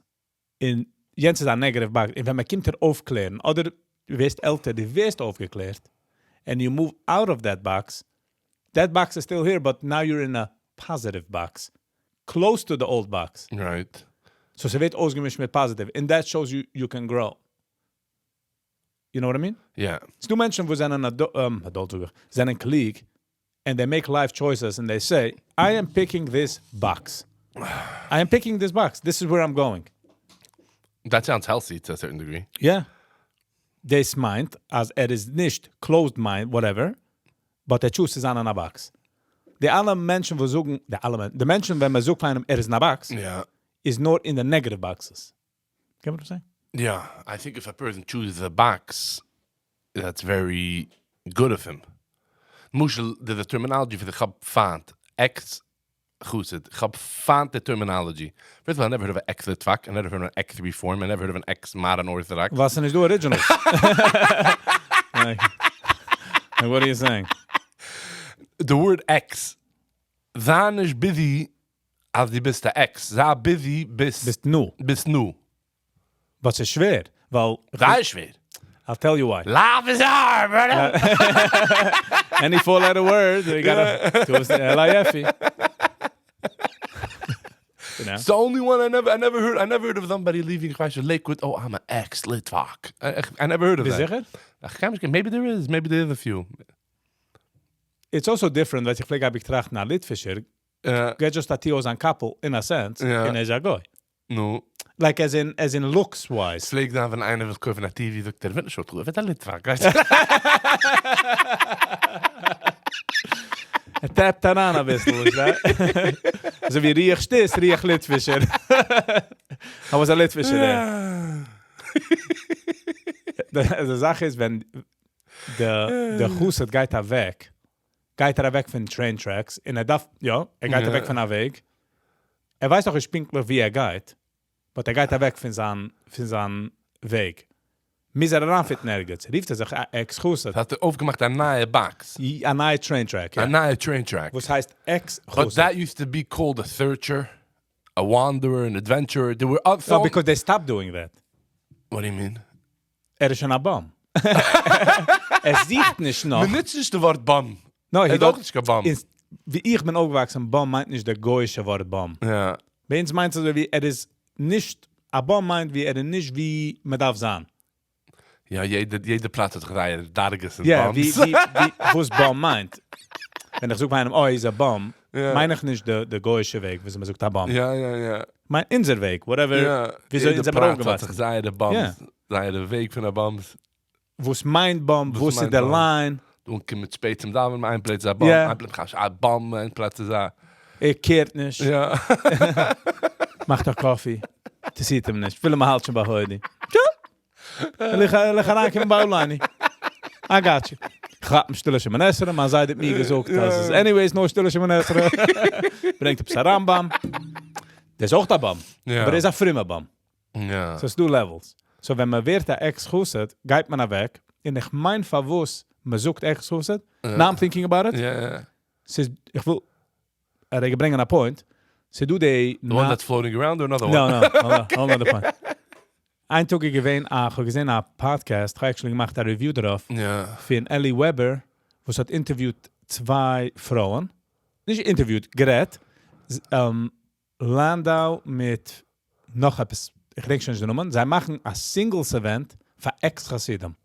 Speaker 1: Jens is a negative box, en wenn man kommt aufklären, oder du wirst älter, die wirst aufgeklärt, and you move out of that box is still here, but now you're in a positive box, close to the old box.
Speaker 2: Right.
Speaker 1: So sie wird ausgemischt mit positive, and that shows you can grow. You know what I mean?
Speaker 2: Ja.
Speaker 1: Es du Menschen, wo sind ein adult, sind ein Kolleg, and they make life choices, and they say, I am picking this box. I am picking this box. This is where I'm going.
Speaker 2: That sounds healthy to a certain degree.
Speaker 1: Yeah. This mind, as is nicht closed mind, whatever, but der chooses an einer box. Die alle Menschen versuchen, die Menschen, wenn man sucht von einem, ist in a box,
Speaker 2: Yeah.
Speaker 1: is not in the negative boxes. Get what I'm saying?
Speaker 2: Yeah. I think if a person chooses a box, that's very good of him. Mushel, the terminology for the chab fant. X, chusid. Chab fant the terminology. First of all, I never heard of an X litvak. I never heard of an X reform. I never heard of an X modern orthodox.
Speaker 1: Was denn ist du originals? Like, what are you saying?
Speaker 2: The word X. Zan is busy als die bist der X. Za busy
Speaker 1: Bist nu.
Speaker 2: Bist nu.
Speaker 1: Was ist schwer? Weil,
Speaker 2: Dat is schwer.
Speaker 1: I'll tell you why.
Speaker 2: Love is hard, brother.
Speaker 1: Any four-letter word, you gotta do L-I-F-E. You know?
Speaker 2: It's the only one I never heard of somebody leaving Christ Lakewood. Oh, I'm an ex-Litvak. I never heard of that.
Speaker 1: Zeker?
Speaker 2: Maybe there is a few.
Speaker 1: It's also different, dat je vielleicht habe ich getracht nach Litvischer. Get just that he was a couple, in a sense,
Speaker 2: Ja.
Speaker 1: in a goy.
Speaker 2: No.
Speaker 1: Like as in looks-wise.
Speaker 2: Vleeg dan van einde van kurven naar TV, dat ik er wel zo toe. Wat een Litvak.
Speaker 1: Het tapt dan aan een bisschen, is dat? So wie riechst is, riech Litvischer. Hij was een Litvischer there. De Sache is, wenn de Goes het gaat daar weg van train tracks, en gaat daar weg van haar weg. Weiß doch, ich pinkler, wie gaat, but gaat daar weg van zijn weg. Miser ranfit nergens. Rieft sich ex-Chuset.
Speaker 2: Hat er aufgemacht eine neue Box.
Speaker 1: A neue Train Track, ja.
Speaker 2: A neue train track.
Speaker 1: Was heißt
Speaker 2: But
Speaker 1: ex-Chuset.
Speaker 2: that used to be called a searcher, a wanderer, an adventurer. There were other...
Speaker 1: No, because they stopped doing that.
Speaker 2: What do you mean?
Speaker 1: Ist schon ein Baum. Sieht nicht noch.
Speaker 2: Man nützt nicht das Wort Bum.
Speaker 1: No,
Speaker 2: Er doch nicht kein Bum.
Speaker 1: Wie ich bin aufgewachsen, Baum meint nicht der goische Wort Baum.
Speaker 2: Ja.
Speaker 1: Bei uns meint es so, wie ist nicht, ein Baum meint, wie nicht wie man darf sein.
Speaker 2: Ja, jede Platz hat gedaan. Darges en
Speaker 1: Ja,
Speaker 2: Bums.
Speaker 1: wie was Baum meint. Wenn ich suche bei einem, oh, ist ein Baum, meine ich nicht der goische Weg, wie man sagt, ein Baum.
Speaker 2: Ja.
Speaker 1: Mein unser Weg, whatever.
Speaker 2: Ja.
Speaker 1: Wie soll
Speaker 2: Jede
Speaker 1: unser
Speaker 2: Platz
Speaker 1: Baum
Speaker 2: hat sich
Speaker 1: gewachsen?
Speaker 2: de Bums.
Speaker 1: Ja.
Speaker 2: Zei de Weg von der Bums.
Speaker 1: Wo ist mein Baum, wo ist
Speaker 2: mein
Speaker 1: der
Speaker 2: Baum?
Speaker 1: Line?
Speaker 2: Du kommst mit spät zum Damen, ein Platz ist ein Bum,
Speaker 1: Ja.
Speaker 2: ein Platz ist ein Bum, ein Platz ist ein...
Speaker 1: Ich kehrt nicht.
Speaker 2: Ja.
Speaker 1: Mach doch Kaffee. Das sieht ihm nicht. Will mal halt schon bei heute. Leg rein in Bauleini. I got you. Ich hab mich stille schon mal essere, man sei das mir gesagt, dass es anyways noch stille schon mal essere. Bringt ein Sarambam. Das ist auch der Bam.
Speaker 2: Ja.
Speaker 1: Aber das ist ein fremder Bam.
Speaker 2: Ja.
Speaker 1: So es du Levels. So wenn man wird der ex-Huset, geht man weg. Und ich mein verwusst, man sucht ex-Huset. Now I'm thinking about it.
Speaker 2: Ja.
Speaker 1: Ich will bringen a point. Se du die...
Speaker 2: The one that's floating around or another one?
Speaker 1: No, hold on the point. Ein Tag ich gesehen a Podcast, habe ich schon gemacht, ein Review darauf,
Speaker 2: Ja.
Speaker 1: von Ellie Weber, wo es hat interviewt 2 Frauen, nicht interviewt, gerät, Landau mit noch etwas, ich denke schon die Nummern, sie machen a Singles-Event für extra Sidem.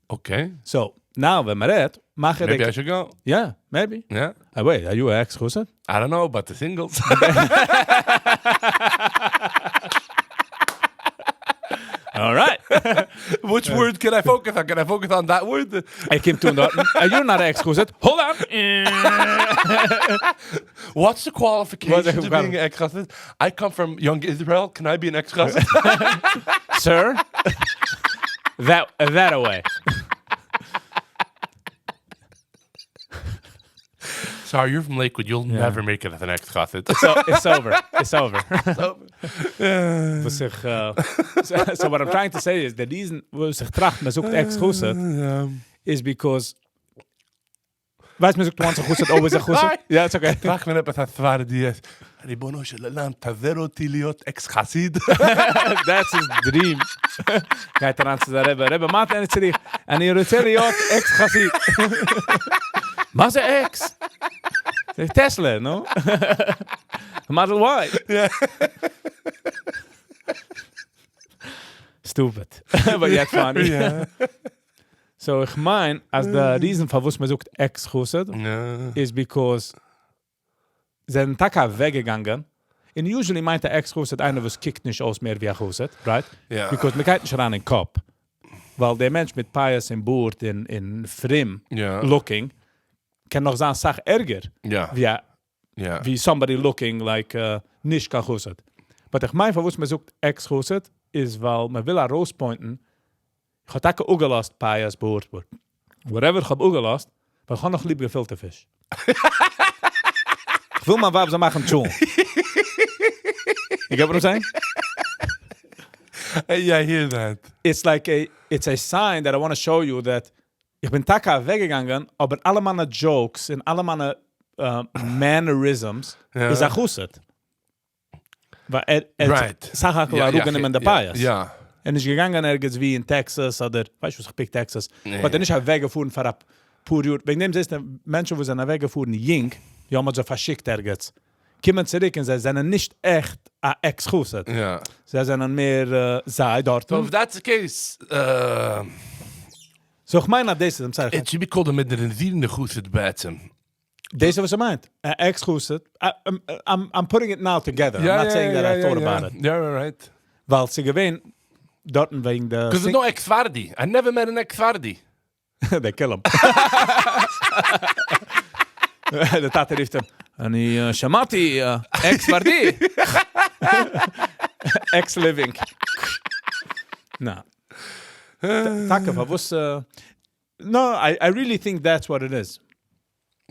Speaker 2: Okay.
Speaker 1: So, now, wenn man redt, mach
Speaker 2: Maybe I
Speaker 1: ich...
Speaker 2: should go.
Speaker 1: Yeah, maybe.
Speaker 2: Yeah.
Speaker 1: Oh, wait, are you an ex-Huset?
Speaker 2: I don't know about the singles.
Speaker 1: All right.
Speaker 2: Which word can I focus on? Can I focus on that word?
Speaker 1: I came to that. You're not ex-Huset. Hold on.
Speaker 2: What's the qualifications
Speaker 1: What's the
Speaker 2: of being an ex-Chassid? I come from young Israel. Can I be an ex-Chassid?
Speaker 1: Sir, that away.
Speaker 2: Sorry, you're from Lakewood. You'll never make it as an ex-Chassid.
Speaker 1: So it's over. It's over.
Speaker 2: Yeah.
Speaker 1: Was ich, so what I'm trying to say is the reason wo sich tracht, man sucht ex-Huset, is because weißt man sucht once a Huset, always a Huset? Yeah, it's okay.
Speaker 2: Trach me net met zware dies. Ribono shel olam, tavero tiliot ex-Chassid.
Speaker 1: That's his dream. Geht an zu der Rebbe macht eine zurück. Und ihr Rebbe ex-Chassid. Was ex? Tesla, no? Model Y.
Speaker 2: Yeah.
Speaker 1: Stupid. But yet funny.
Speaker 2: Yeah.
Speaker 1: So ich mein, als der Reason für was man sucht ex-Huset,
Speaker 2: Yeah.
Speaker 1: is because sie sind Taka weggegangen. And usually meint der ex-Huset einer, was kickt nicht aus mehr wie ein Huset, right?
Speaker 2: Yeah.
Speaker 1: Because man geht nicht ran in den Kopf. Weil der Mensch mit Pius in Boert in Frim
Speaker 2: Yeah.
Speaker 1: looking kann noch sagen, Sach ärger.
Speaker 2: Yeah. Yeah.
Speaker 1: Wie somebody looking like nicht kein Huset. But ich mein, was man sucht ex-Huset, is weil man will rauspointen, ich habe Taka ugelast Pius Boert. Whatever ich habe ugelast, aber ich habe noch lieb gefüllte Fisch. Ich will mal was machen tun. You get what I'm saying?
Speaker 2: Yeah, I hear that.
Speaker 1: It's a sign that I want to show you that ich bin Taka weggegangen, aber alle meine Jokes und alle meine mannerisms is a Huset. Weil
Speaker 2: Right.
Speaker 1: Sag ich rugen in der Pius.
Speaker 2: Ja.
Speaker 1: Und ich gegangen ergens wie in Texas oder, weißt du, was ich pick Texas.
Speaker 2: Nee.
Speaker 1: Aber dann ist weggefuhren für ein paar Jahre. Wegen dem ist der Menschen, die sind weggefuhren, jink, die haben so verschickt ergens. Kommen zurück und sie sind nicht echt ein Ex-Huset.
Speaker 2: Ja.
Speaker 1: Sie sind mehr sei dort.
Speaker 2: So if that's the case,
Speaker 1: So ich meine, das ist,
Speaker 2: it should be called a midden Chassid betzem.
Speaker 1: Deze was meint. Ex-Huset. I'm putting it now together. I'm not saying that I thought about it.
Speaker 2: Yeah, right.
Speaker 1: Weil sie gewähnt, dort wegen der...
Speaker 2: Because there's no ex-Vardi. I never met an ex-Vardi.
Speaker 1: They kill him. Der Tate rief ihm, אני שמעתי, ex-Vardi. Ex-Living. Na. Taka, was... No, I really think that's what it is.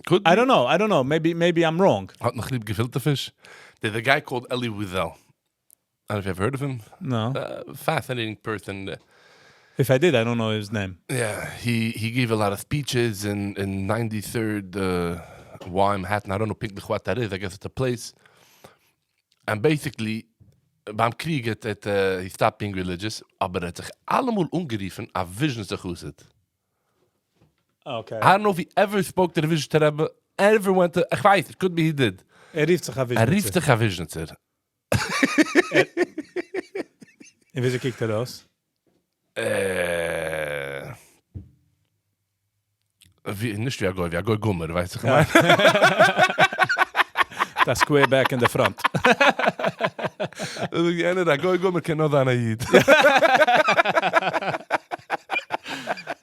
Speaker 2: Could
Speaker 1: I don't know. Maybe I'm wrong.
Speaker 2: Had nog lieb gefilte fish. There's a guy called Elie Wiesel. I don't know if you've heard of him.
Speaker 1: No.
Speaker 2: Fascinating person.
Speaker 1: If I did, I don't know his name.
Speaker 2: Yeah, he gave a lot of speeches in 93rd Y Manhattan. I don't know pinklich what that is. I guess it's a place. And basically, beim Krieg he stopped being religious, aber hat sich allemal umgeriefen a vision zu chuset.
Speaker 1: Okay.
Speaker 2: I don't know if he ever spoke to the vision to Rebbe, ever went to, ich weiß, it could be he did.
Speaker 1: Rief sich a vision.
Speaker 2: Rief sich a vision zu.
Speaker 1: En wieso kijkt aus?
Speaker 2: Nicht wie a goy gummer, weißt du, ich meine.
Speaker 1: That's square back in the front.
Speaker 2: Einer da goy gummer kann noch da yid.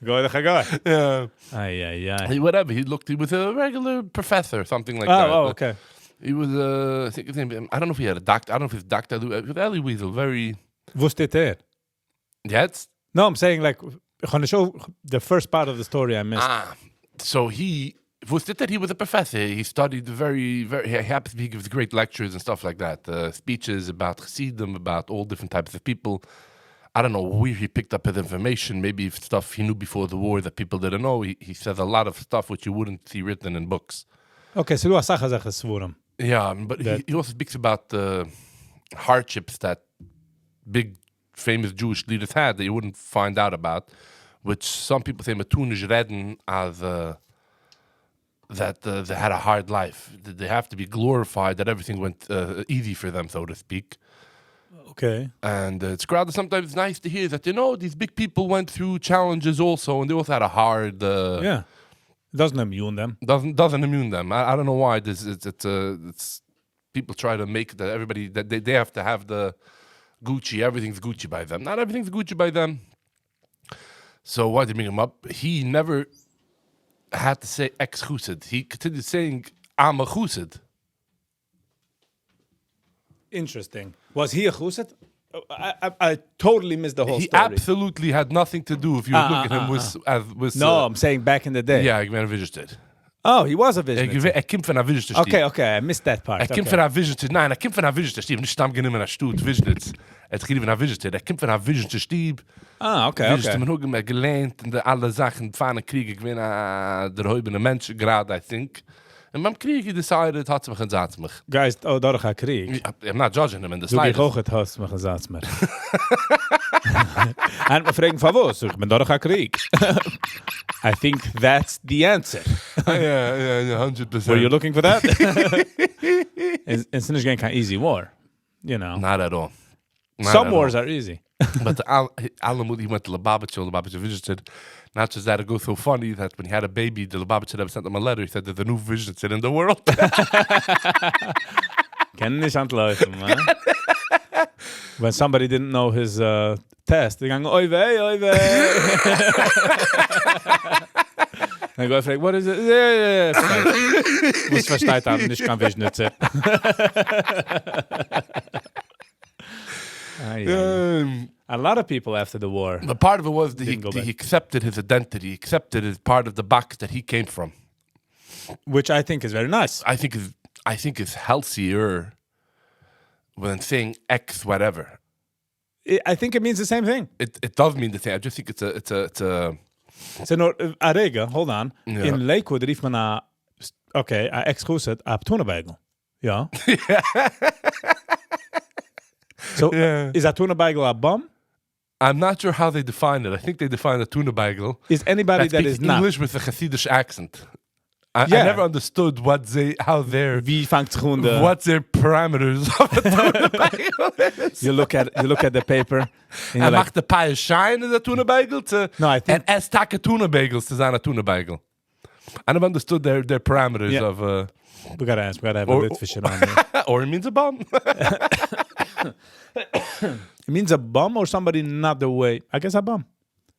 Speaker 1: Go the guy.
Speaker 2: Yeah.
Speaker 1: Ay.
Speaker 2: Whatever, he was a regular professor, something like that.
Speaker 1: Oh, okay.
Speaker 2: He was, I think his name, I don't know if he had a doctor, I don't know if he's doctor, with Ellie Weasel, very...
Speaker 1: Wo steht er?
Speaker 2: Yes?
Speaker 1: No, I'm saying like, on the show, the first part of the story I missed.
Speaker 2: So he was a professor. He studied very, he happens to give great lectures and stuff like that. Speeches about Chassidim, about all different types of people. I don't know where he picked up his information. Maybe stuff he knew before the war that people didn't know. He says a lot of stuff which you wouldn't see written in books.
Speaker 1: Okay, so du hast Sachen svurem.
Speaker 2: Yeah, but he also speaks about the hardships that big, famous Jewish leaders had that you wouldn't find out about, which some people say matunish redden as that they had a hard life. They have to be glorified, that everything went easy for them, so to speak.
Speaker 1: Okay.
Speaker 2: And it's sometimes nice to hear that, these big people went through challenges also, and they also had a hard...
Speaker 1: yeah. It doesn't immune them.
Speaker 2: Doesn't immune them. I don't know why. It's people try to make that everybody, that they have to have the Gucci, everything's Gucci by them. Not everything's Gucci by them. So why did they bring him up? He never had to say ex-chusid. He continued saying, I'm a chusid.
Speaker 1: Interesting. Was he a chusid? I totally missed the whole
Speaker 2: He
Speaker 1: story.
Speaker 2: absolutely had nothing to do, if you look at him, with
Speaker 1: No, I'm saying back in the day.
Speaker 2: Yeah, ik ben een visited.
Speaker 1: Oh, he was a visitor.
Speaker 2: Komt van een visitor.
Speaker 1: Okay, I missed that part.
Speaker 2: Komt van een visitor. Nee, komt van een visitor. Steve, niet stam genomen naar stoet, visitors. Het ging van een visitor. Komt van een visitor, Steve.
Speaker 1: Okay.
Speaker 2: Visitor, men ook met geleend en alle zaken van een krieg. Ik ben der heubende mensen grad, I think. And mam krieg decided hat mich gesagt mich.
Speaker 1: Guys, da ga krieg.
Speaker 2: I'm not judging him in the
Speaker 1: Du
Speaker 2: slightest.
Speaker 1: auch het hast mich gesagt mir. And me fragen von was? Ich bin da krieg. I think that's the answer.
Speaker 2: Yeah, 100%.
Speaker 1: Were you looking for that? It's not going to be easy war,
Speaker 2: Not at all.
Speaker 1: Some wars are easy.
Speaker 2: But he went to Lubavitcher visited. Not just that, it goes so funny that when he had a baby, the Lubavitcher sent him a letter. He said, there's a new visitor in the world.
Speaker 1: Can nicht antläufen, man. When somebody didn't know his test, they go, oi weh. And I go, like, what is it? Yeah. Was versteht haben, nicht kann Wischnitze. A lot of people after the war.
Speaker 2: But part of it was that he accepted his identity, accepted his part of the box that he came from,
Speaker 1: which I think is very nice.
Speaker 2: I think is healthier than saying X whatever.
Speaker 1: I think it means the same thing.
Speaker 2: It does mean the same. I just think it's a.
Speaker 1: So no, Arega, hold on.
Speaker 2: Yeah.
Speaker 1: In Lakewood rief man a ex-huset a Tunebeigel. Yeah. So is a Tunebeigel a bum?
Speaker 2: I'm not sure how they define it. I think they define a Tunebeigel.
Speaker 1: Is anybody that is not
Speaker 2: English with a Hasidic accent? I never understood what's their parameters of a Tunebeigel.
Speaker 1: You look at the paper.
Speaker 2: And macht the pie shine as a Tunebeigel?
Speaker 1: No, I think.
Speaker 2: And stake Tunebeigels to zijn a Tunebeigel. I never understood their parameters of.
Speaker 1: We gotta have a bit fishing on here.
Speaker 2: Or it means a bum.
Speaker 1: It means a bum or somebody not the way. I guess a bum.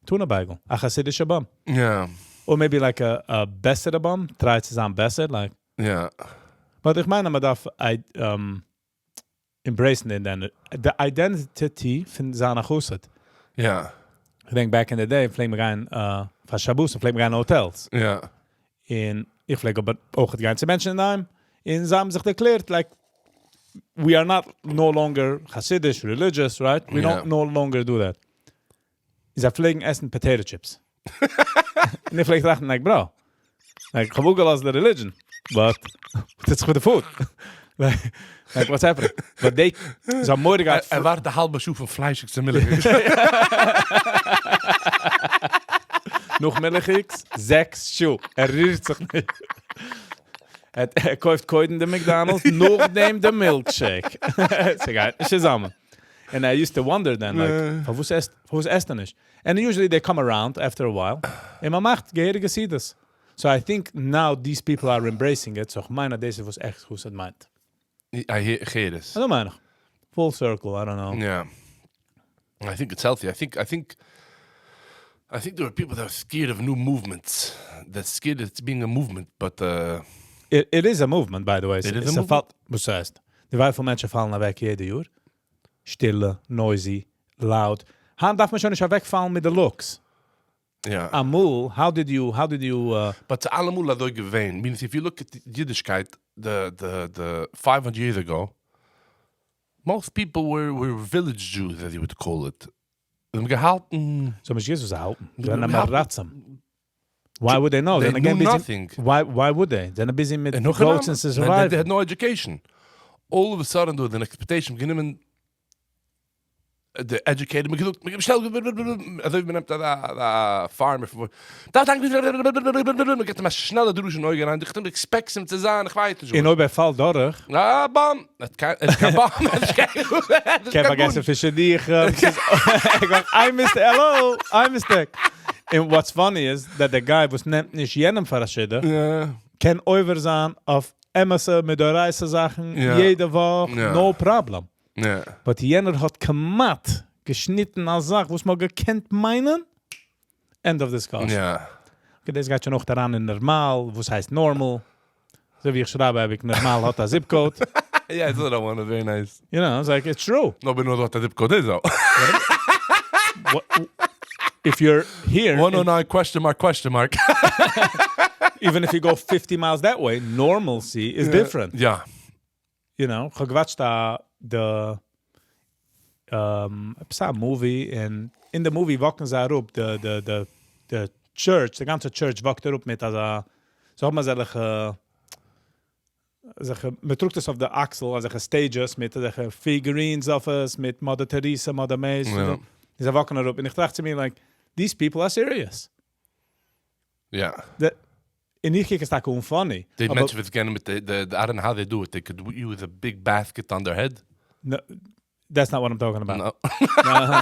Speaker 1: Tunebeigel. A Hasidic bum.
Speaker 2: Yeah.
Speaker 1: Or maybe like a besser bum. Try to sound besser, like.
Speaker 2: Yeah.
Speaker 1: But ich meine, man darf embracing it then. The identity von seiner Chuset.
Speaker 2: Yeah.
Speaker 1: I think back in the day, vlieg me gaan van Shabbos en vlieg me gaan hotels.
Speaker 2: Yeah.
Speaker 1: En ik vlieg op ook het ganze mensen in hem. En ze hebben zich declared, like, we are not no longer Hasidish, religious, right? We don't no longer do that. Is a fliegen essen potato chips. And if like dachten, like, bro, like, Chabugel lost the religion, but it's with the food. like, what's happening? But they, so mooi gaat...
Speaker 2: Waar de halbe schoen van Fleisch ik milk.
Speaker 1: Nog milchiks, 6 Schuhe. Rührt sich nicht. Kauft Koiden de McDonald's, nog neemt de milkshake. It's like, zusammen. And I used to wonder then, like, who's Estonish? And usually they come around after a while. En man macht geherige Sides. So I think now these people are embracing it. So ich meine, deze was echt hoe ze het meint.
Speaker 2: I hear this.
Speaker 1: I don't mind. Full circle, I don't know.
Speaker 2: Yeah. I think it's healthy. I think there are people that are scared of new movements. That's scared it's being a movement, but
Speaker 1: It is a movement, by the way.
Speaker 2: It is a movement.
Speaker 1: Beslist. De wij veel mensen vallen naar weg jede uur. Stille, noisy, loud. Han darf man schon nicht wegfallen mit the looks.
Speaker 2: Yeah.
Speaker 1: Amul, how did you
Speaker 2: But to Alamul Adoy Gewein, means if you look at the Yiddishkeit, the 500 years ago, most people were village Jews, as you would call it. Gehalten.
Speaker 1: So much Jesus halten. Then I'm ratsam. Why would they know?
Speaker 2: They
Speaker 1: then again,
Speaker 2: knew
Speaker 1: busy,
Speaker 2: nothing.
Speaker 1: Why would they? Then busy with
Speaker 2: And
Speaker 1: goats and survive.
Speaker 2: They had no education. All of a sudden, though, the expectation beginnen the educated me gedoet, me snel, also ich bin ab da farmer für da dank mir get mal schneller drusen neu rein ich expect him zu sagen ich weiß so
Speaker 1: In Ober Fall durch.
Speaker 2: Ah bam het kan bam
Speaker 1: Ik heb vergessen Fishy I missed hello I missed. And what's funny is that the guy was nemt nicht jenem Farashida.
Speaker 2: Ja.
Speaker 1: Can over sein auf Emerson mit der Reise Sachen jede Woche no problem.
Speaker 2: Ja.
Speaker 1: But jener hat gemacht, geschnitten als Sache, was man gekannt meinen. End of discussion.
Speaker 2: Ja.
Speaker 1: Okay, das geht schon noch daran in normal, was heißt normal. So wie ich schreibe, habe ich normal hat a zip code.
Speaker 2: Yeah, I thought that one was very nice.
Speaker 1: You know, it's like, it's true.
Speaker 2: No, but no, what the zip code is though.
Speaker 1: If you're here...
Speaker 2: 109 question mark.
Speaker 1: Even if you go 50 miles that way, normalcy is different.
Speaker 2: Ja.
Speaker 1: You know, gewatcht the movie, and in the movie wakken ze erop, the church, the ganze church wakt erop met so hat man man druckt es auf der Achsel, also stages mit figurines of us, mit Mother Teresa, Mother Mays.
Speaker 2: Ja.
Speaker 1: Ze wakken erop, en ik dacht to me, like, these people are serious.
Speaker 2: Ja.
Speaker 1: En hier kijk is dat gewoon funny.
Speaker 2: They mentioned it again with the I don't know how they do it. They could use a big basket on their head.
Speaker 1: No, that's not what I'm talking about.
Speaker 2: No.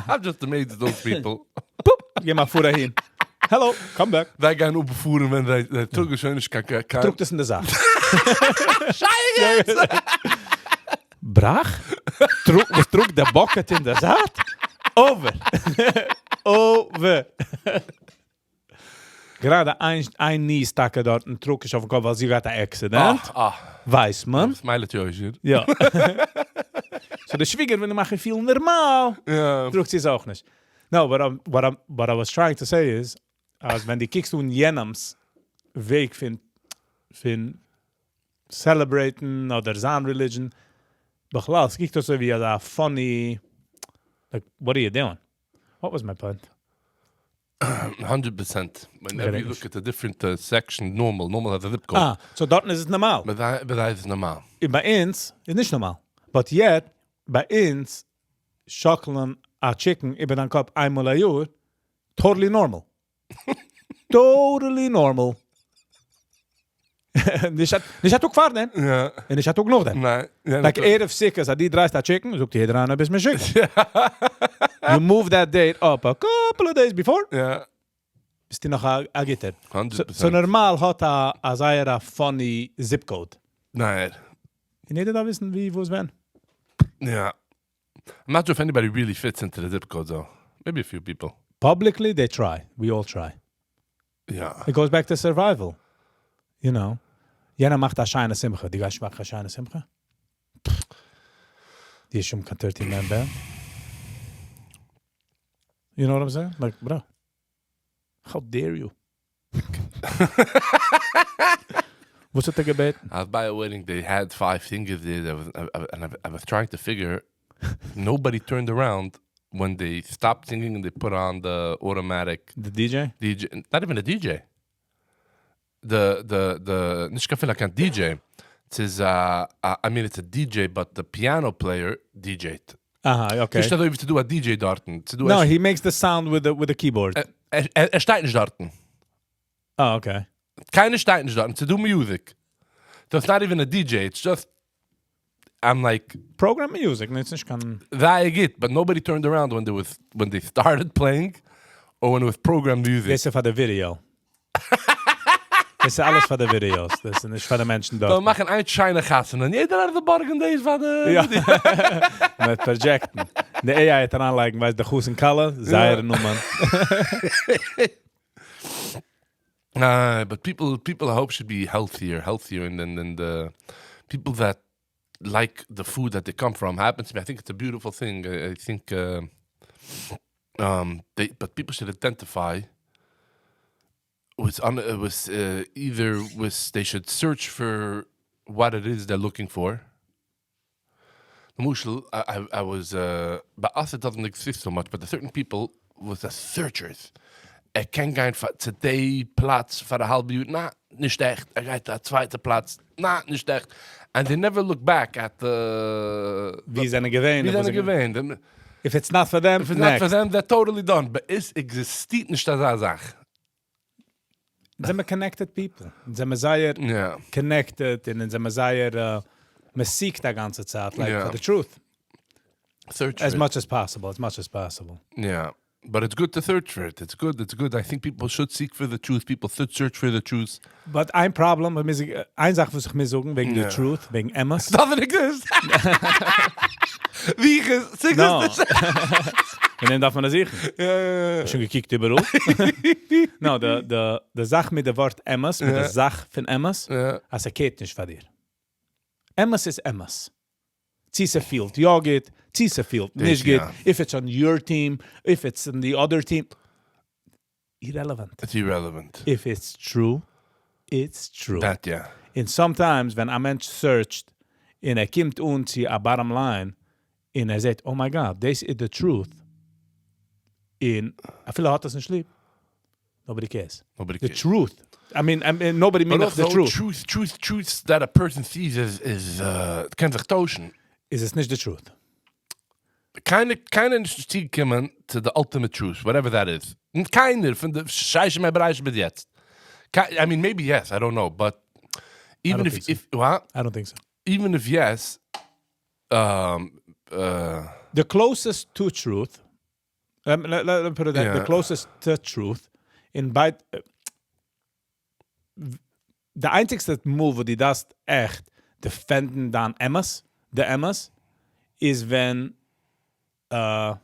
Speaker 2: I'm just amazed at those people.
Speaker 1: Poep, je mag voor daarheen. Hello, come back.
Speaker 2: Wij gaan opvoeren met de teruggeschönisch kan.
Speaker 1: Trok tussen de zaak. Brach? Trok de bucket in de zaad? Over. Over. Gerade ein Niestacke dort ein Druck ist auf dem Kopf, weil sie hat ein Accident. Weiß man.
Speaker 2: Smile at you,
Speaker 1: ja. So der Schwieger, wenn machen viel normal.
Speaker 2: Ja.
Speaker 1: Druckt sie es auch nicht. No, what I was trying to say is, als wenn die kiekst du in jenems Weg fin celebraten oder sein Religion, bechlal, es kiekt so wie a funny, like, what are you doing? What was my point?
Speaker 2: 100%. Whenever you look at the different section, normal has a zip code.
Speaker 1: So dort ist es normal.
Speaker 2: But that is normal.
Speaker 1: Bei uns ist nicht normal. But yet, bei uns schockelen a chicken über den Kopf einmal a Jahr, totally normal. Totally normal. Nicht hat auch gefahren, ne?
Speaker 2: Ja.
Speaker 1: Und nicht hat auch noch, ne?
Speaker 2: Nein. Ja,
Speaker 1: like Erev Sikkes, die dreist a chicken, sucht jeder an, bis man schickt. You move that date up a couple of days before.
Speaker 2: Ja.
Speaker 1: Bist du noch a gitter.
Speaker 2: 100%.
Speaker 1: So normal hat a sehr funny zip code.
Speaker 2: Nein.
Speaker 1: Und jeder da wissen, wie, wo es werden.
Speaker 2: Yeah. I'm not sure if anybody really fits into the zip code, though. Maybe a few people.
Speaker 1: Publicly, they try. We all try.
Speaker 2: Yeah.
Speaker 1: It goes back to survival. You know. Jena macht a scheine Simcha. Die Geist macht a scheine Simcha. Die ist schon kein 13-man band. You know what I'm saying? Like, bro. How dare you? What's it gebeten?
Speaker 2: I was by a wedding. They had 5 fingers there. I was trying to figure. Nobody turned around when they stopped singing and they put on the automatic
Speaker 1: The DJ?
Speaker 2: Not even a DJ. The nicht feel like a DJ. It is I mean it's a DJ, but the piano player DJ'd.
Speaker 1: Okay.
Speaker 2: Nicht so to do a DJ dorten.
Speaker 1: No, he makes the sound with the keyboard.
Speaker 2: Steht nicht dorten.
Speaker 1: Oh, okay.
Speaker 2: Keine steht nicht dorten. To do music. So it's not even a DJ. It's just I'm like
Speaker 1: Program music. It's nicht kann.
Speaker 2: that I get, but nobody turned around when they started playing or when it was programmed music.
Speaker 1: Das ist für the video. Das ist alles für die Videos. Das ist nicht für die Menschen
Speaker 2: Wir
Speaker 1: dort.
Speaker 2: machen ein scheine Gassen und jeder hat de Borgen deze van de...
Speaker 1: Ja. Mit Projekten. Die AI hat dann anlegen, weiß der Kuss in Kalle, sei Nummern.
Speaker 2: But people I hope should be healthier and then the people that like the food that they come from happens to me. I think it's a beautiful thing. I think but people should identify they should search for what it is they're looking for. I was but us it doesn't exist so much, but the certain people was the searchers. Ken gaan van today plaats voor de halve uur. Nah, niet echt. Gaat de tweede plaats. Nah, niet echt. And they never look back at the...
Speaker 1: Wie zijn er gewähnt?
Speaker 2: Wie zijn er gewähnt?
Speaker 1: If it's not for them,
Speaker 2: If it's
Speaker 1: next.
Speaker 2: not for them, they're totally done. But existiert nicht dat Sache.
Speaker 1: Zijn we connected people. Zijn we zeer
Speaker 2: Yeah.
Speaker 1: connected. En zijn we zeer... me seek de ganze tijd. Like, for the truth.
Speaker 2: Search
Speaker 1: As
Speaker 2: for
Speaker 1: much as possible.
Speaker 2: Yeah. But it's good to search for it. It's good. I think people should seek for the truth. People should search for the truth.
Speaker 1: But ein Problem, eine Sache, was ich mir sagen, wegen the truth, wegen Emmas.
Speaker 2: Doesn't exist. Wie exist?
Speaker 1: No. En dan darf man das sichern.
Speaker 2: Ja.
Speaker 1: Schon gekickt überall. No, de Sache mit dem Wort Emmas, mit der Sache von Emmas, als geht nicht von dir. Emmas ist Emmas. Zieh field, ja geht, zieh field, nicht geht. If it's on your team, if it's on the other team. Irrelevant.
Speaker 2: It's irrelevant.
Speaker 1: If it's true, it's true.
Speaker 2: That, yeah.
Speaker 1: And sometimes when a mensch searched, and kommt zu a bottom line, and sagt, oh my God, this is the truth. In a viele hat das nicht lieb. Nobody cares. The truth. I mean nobody means the truth.
Speaker 2: Truth that a person sees is kann sich tauschen.
Speaker 1: Is it not the truth?
Speaker 2: Keine Stieg kommen to the ultimate truth, whatever that is. Keine von der Scheiße mein Bereich bis jetzt. I mean, maybe yes, I don't know, but even if what?
Speaker 1: I don't think so.
Speaker 2: Even if yes,
Speaker 1: the closest to truth, let me put it that, the closest to truth, in by the einzigste move, wo die das echt defenden dann Emmas, is when das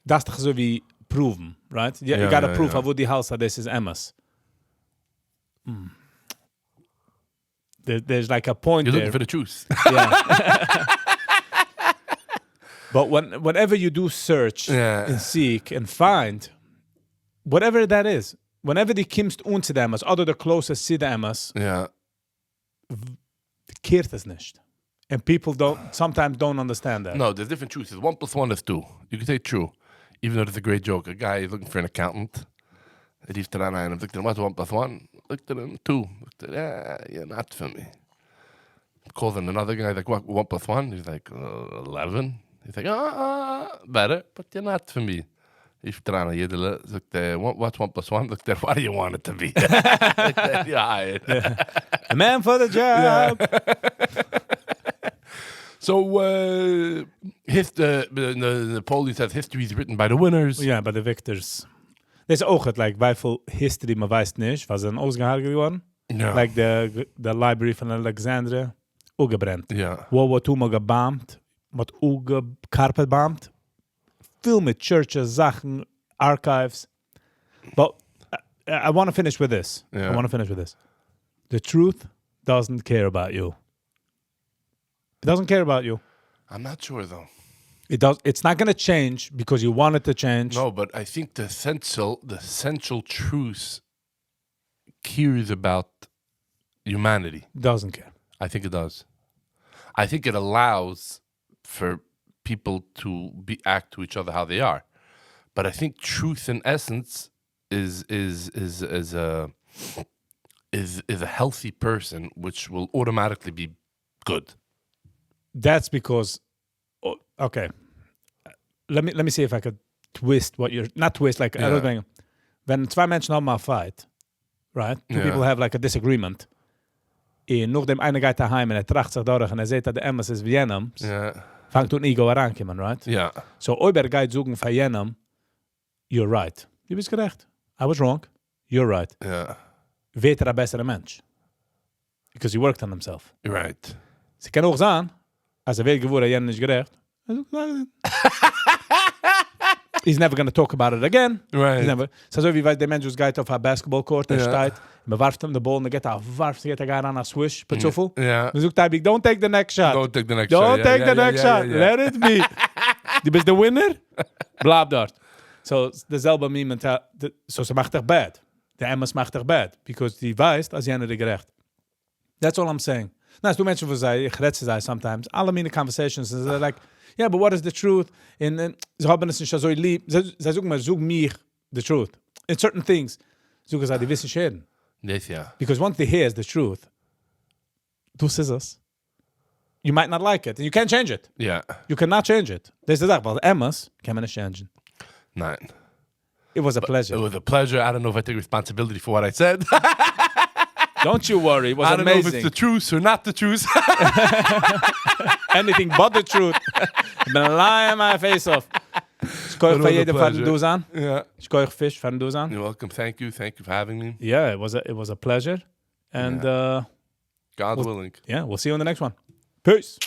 Speaker 1: doch so wie proven, right? You gotta prove how die Halsa this is Emmas. There's like a point
Speaker 2: you're
Speaker 1: there.
Speaker 2: looking for the truth.
Speaker 1: Yeah. But whenever you do search and seek and find, whatever that is, whenever die kimst unter dem, als oder der closest zu dem, kehrt es nicht. And people sometimes don't understand that.
Speaker 2: No, there's different truths. 1 + 1 is 2. You can say true, even though it's a great joke. A guy is looking for an accountant. He rief er aan en looked at him, what's 1 + 1? Looked at him, 2. Looked at you're not for me. Called in another guy, like, what, 1 + 1? He's like, 11. He's like, better, but you're not for me. Rief er aan jedele, looked at, what's 1 + 1? Looked at, what do you want it to be? Yeah.
Speaker 1: A man for the job.
Speaker 2: So, Napoleon says history is written by the winners.
Speaker 1: Yeah, by the victors. Das ist auch like bei viel history, man weiß nicht, was sind ausgehargert geworden.
Speaker 2: Ja.
Speaker 1: Like the library von Alexandria, ugebrennt.
Speaker 2: Ja.
Speaker 1: World War II mal gebombt, mit Carpet bombt. Viel mit churches, Sachen, archives. But I want to finish with this.
Speaker 2: Yeah.
Speaker 1: The truth doesn't care about you. It doesn't care about you.
Speaker 2: I'm not sure, though.
Speaker 1: It's not going to change because you want it to change.
Speaker 2: No, but I think the essential truth cares about humanity.
Speaker 1: Doesn't care.
Speaker 2: I think it does. I think it allows for people to act to each other how they are. But I think truth in essence is a healthy person, which will automatically be good.
Speaker 1: That's because, okay. Let me see if I could twist what you're, not twist, like, I don't think, when zwei Menschen haben a fight, right? Two people have like a disagreement. En nog dem eine geht daheim und tracht sich durch und sieht, dass der Emmes ist wie jenem. Fangt un Ego herankommen, right?
Speaker 2: Ja.
Speaker 1: So, ob geht suchen von jenem, you're right. Du bist gerecht. I was wrong. You're right.
Speaker 2: Ja.
Speaker 1: Wird ein besserer Mensch. Because he worked on himself.
Speaker 2: Right.
Speaker 1: Sie kann auch sagen, als wird geworden, jenem nicht gerecht. He's never going to talk about it again.
Speaker 2: Right.
Speaker 1: So wie weiß der Mensch, geht auf ein Basketball-Court, steht, man warft ihm den Ball, und geht an a swish, per Zufall.
Speaker 2: Ja.
Speaker 1: Man sagt, don't take the next shot.
Speaker 2: Don't take the next
Speaker 1: Don't
Speaker 2: shot.
Speaker 1: take the next shot. Let it be. Du bist der Winner? Bleib dort. So, derselbe Meme, so sie macht dich bad. Der Emmes macht dich bad. Because die weiß, als jener dir gerecht. That's all I'm saying. Nou, du Menschen, wo ich rede sie sometimes, alle meine conversations, they're like, yeah, but what is the truth? And sie haben es nicht so lieb. Sie sagen mir, such mich the truth. In certain things, suchen sie, die wissen scheren.
Speaker 2: Yes, yeah.
Speaker 1: Because once they hear the truth, du siehst es. You might not like it. And you can't change it.
Speaker 2: Yeah.
Speaker 1: You cannot change it. Das ist die Sache, weil Emmas kann man nicht changen.
Speaker 2: Nein.
Speaker 1: It was a pleasure.
Speaker 2: It was a pleasure. I don't know if I take responsibility for what I said.
Speaker 1: Don't you worry. It was
Speaker 2: I don't
Speaker 1: amazing.
Speaker 2: know if it's the truth or not the truth.
Speaker 1: Anything but the truth. Ich bin lying my face off. Ich koche für jeden von den Dusan.
Speaker 2: Yeah.
Speaker 1: Ich koche Fisch von den Dusan.
Speaker 2: You're welcome. Thank you. Thank you for having me.
Speaker 1: Yeah, it was a pleasure. And
Speaker 2: God willing.
Speaker 1: yeah, we'll see you on the next one. Peace.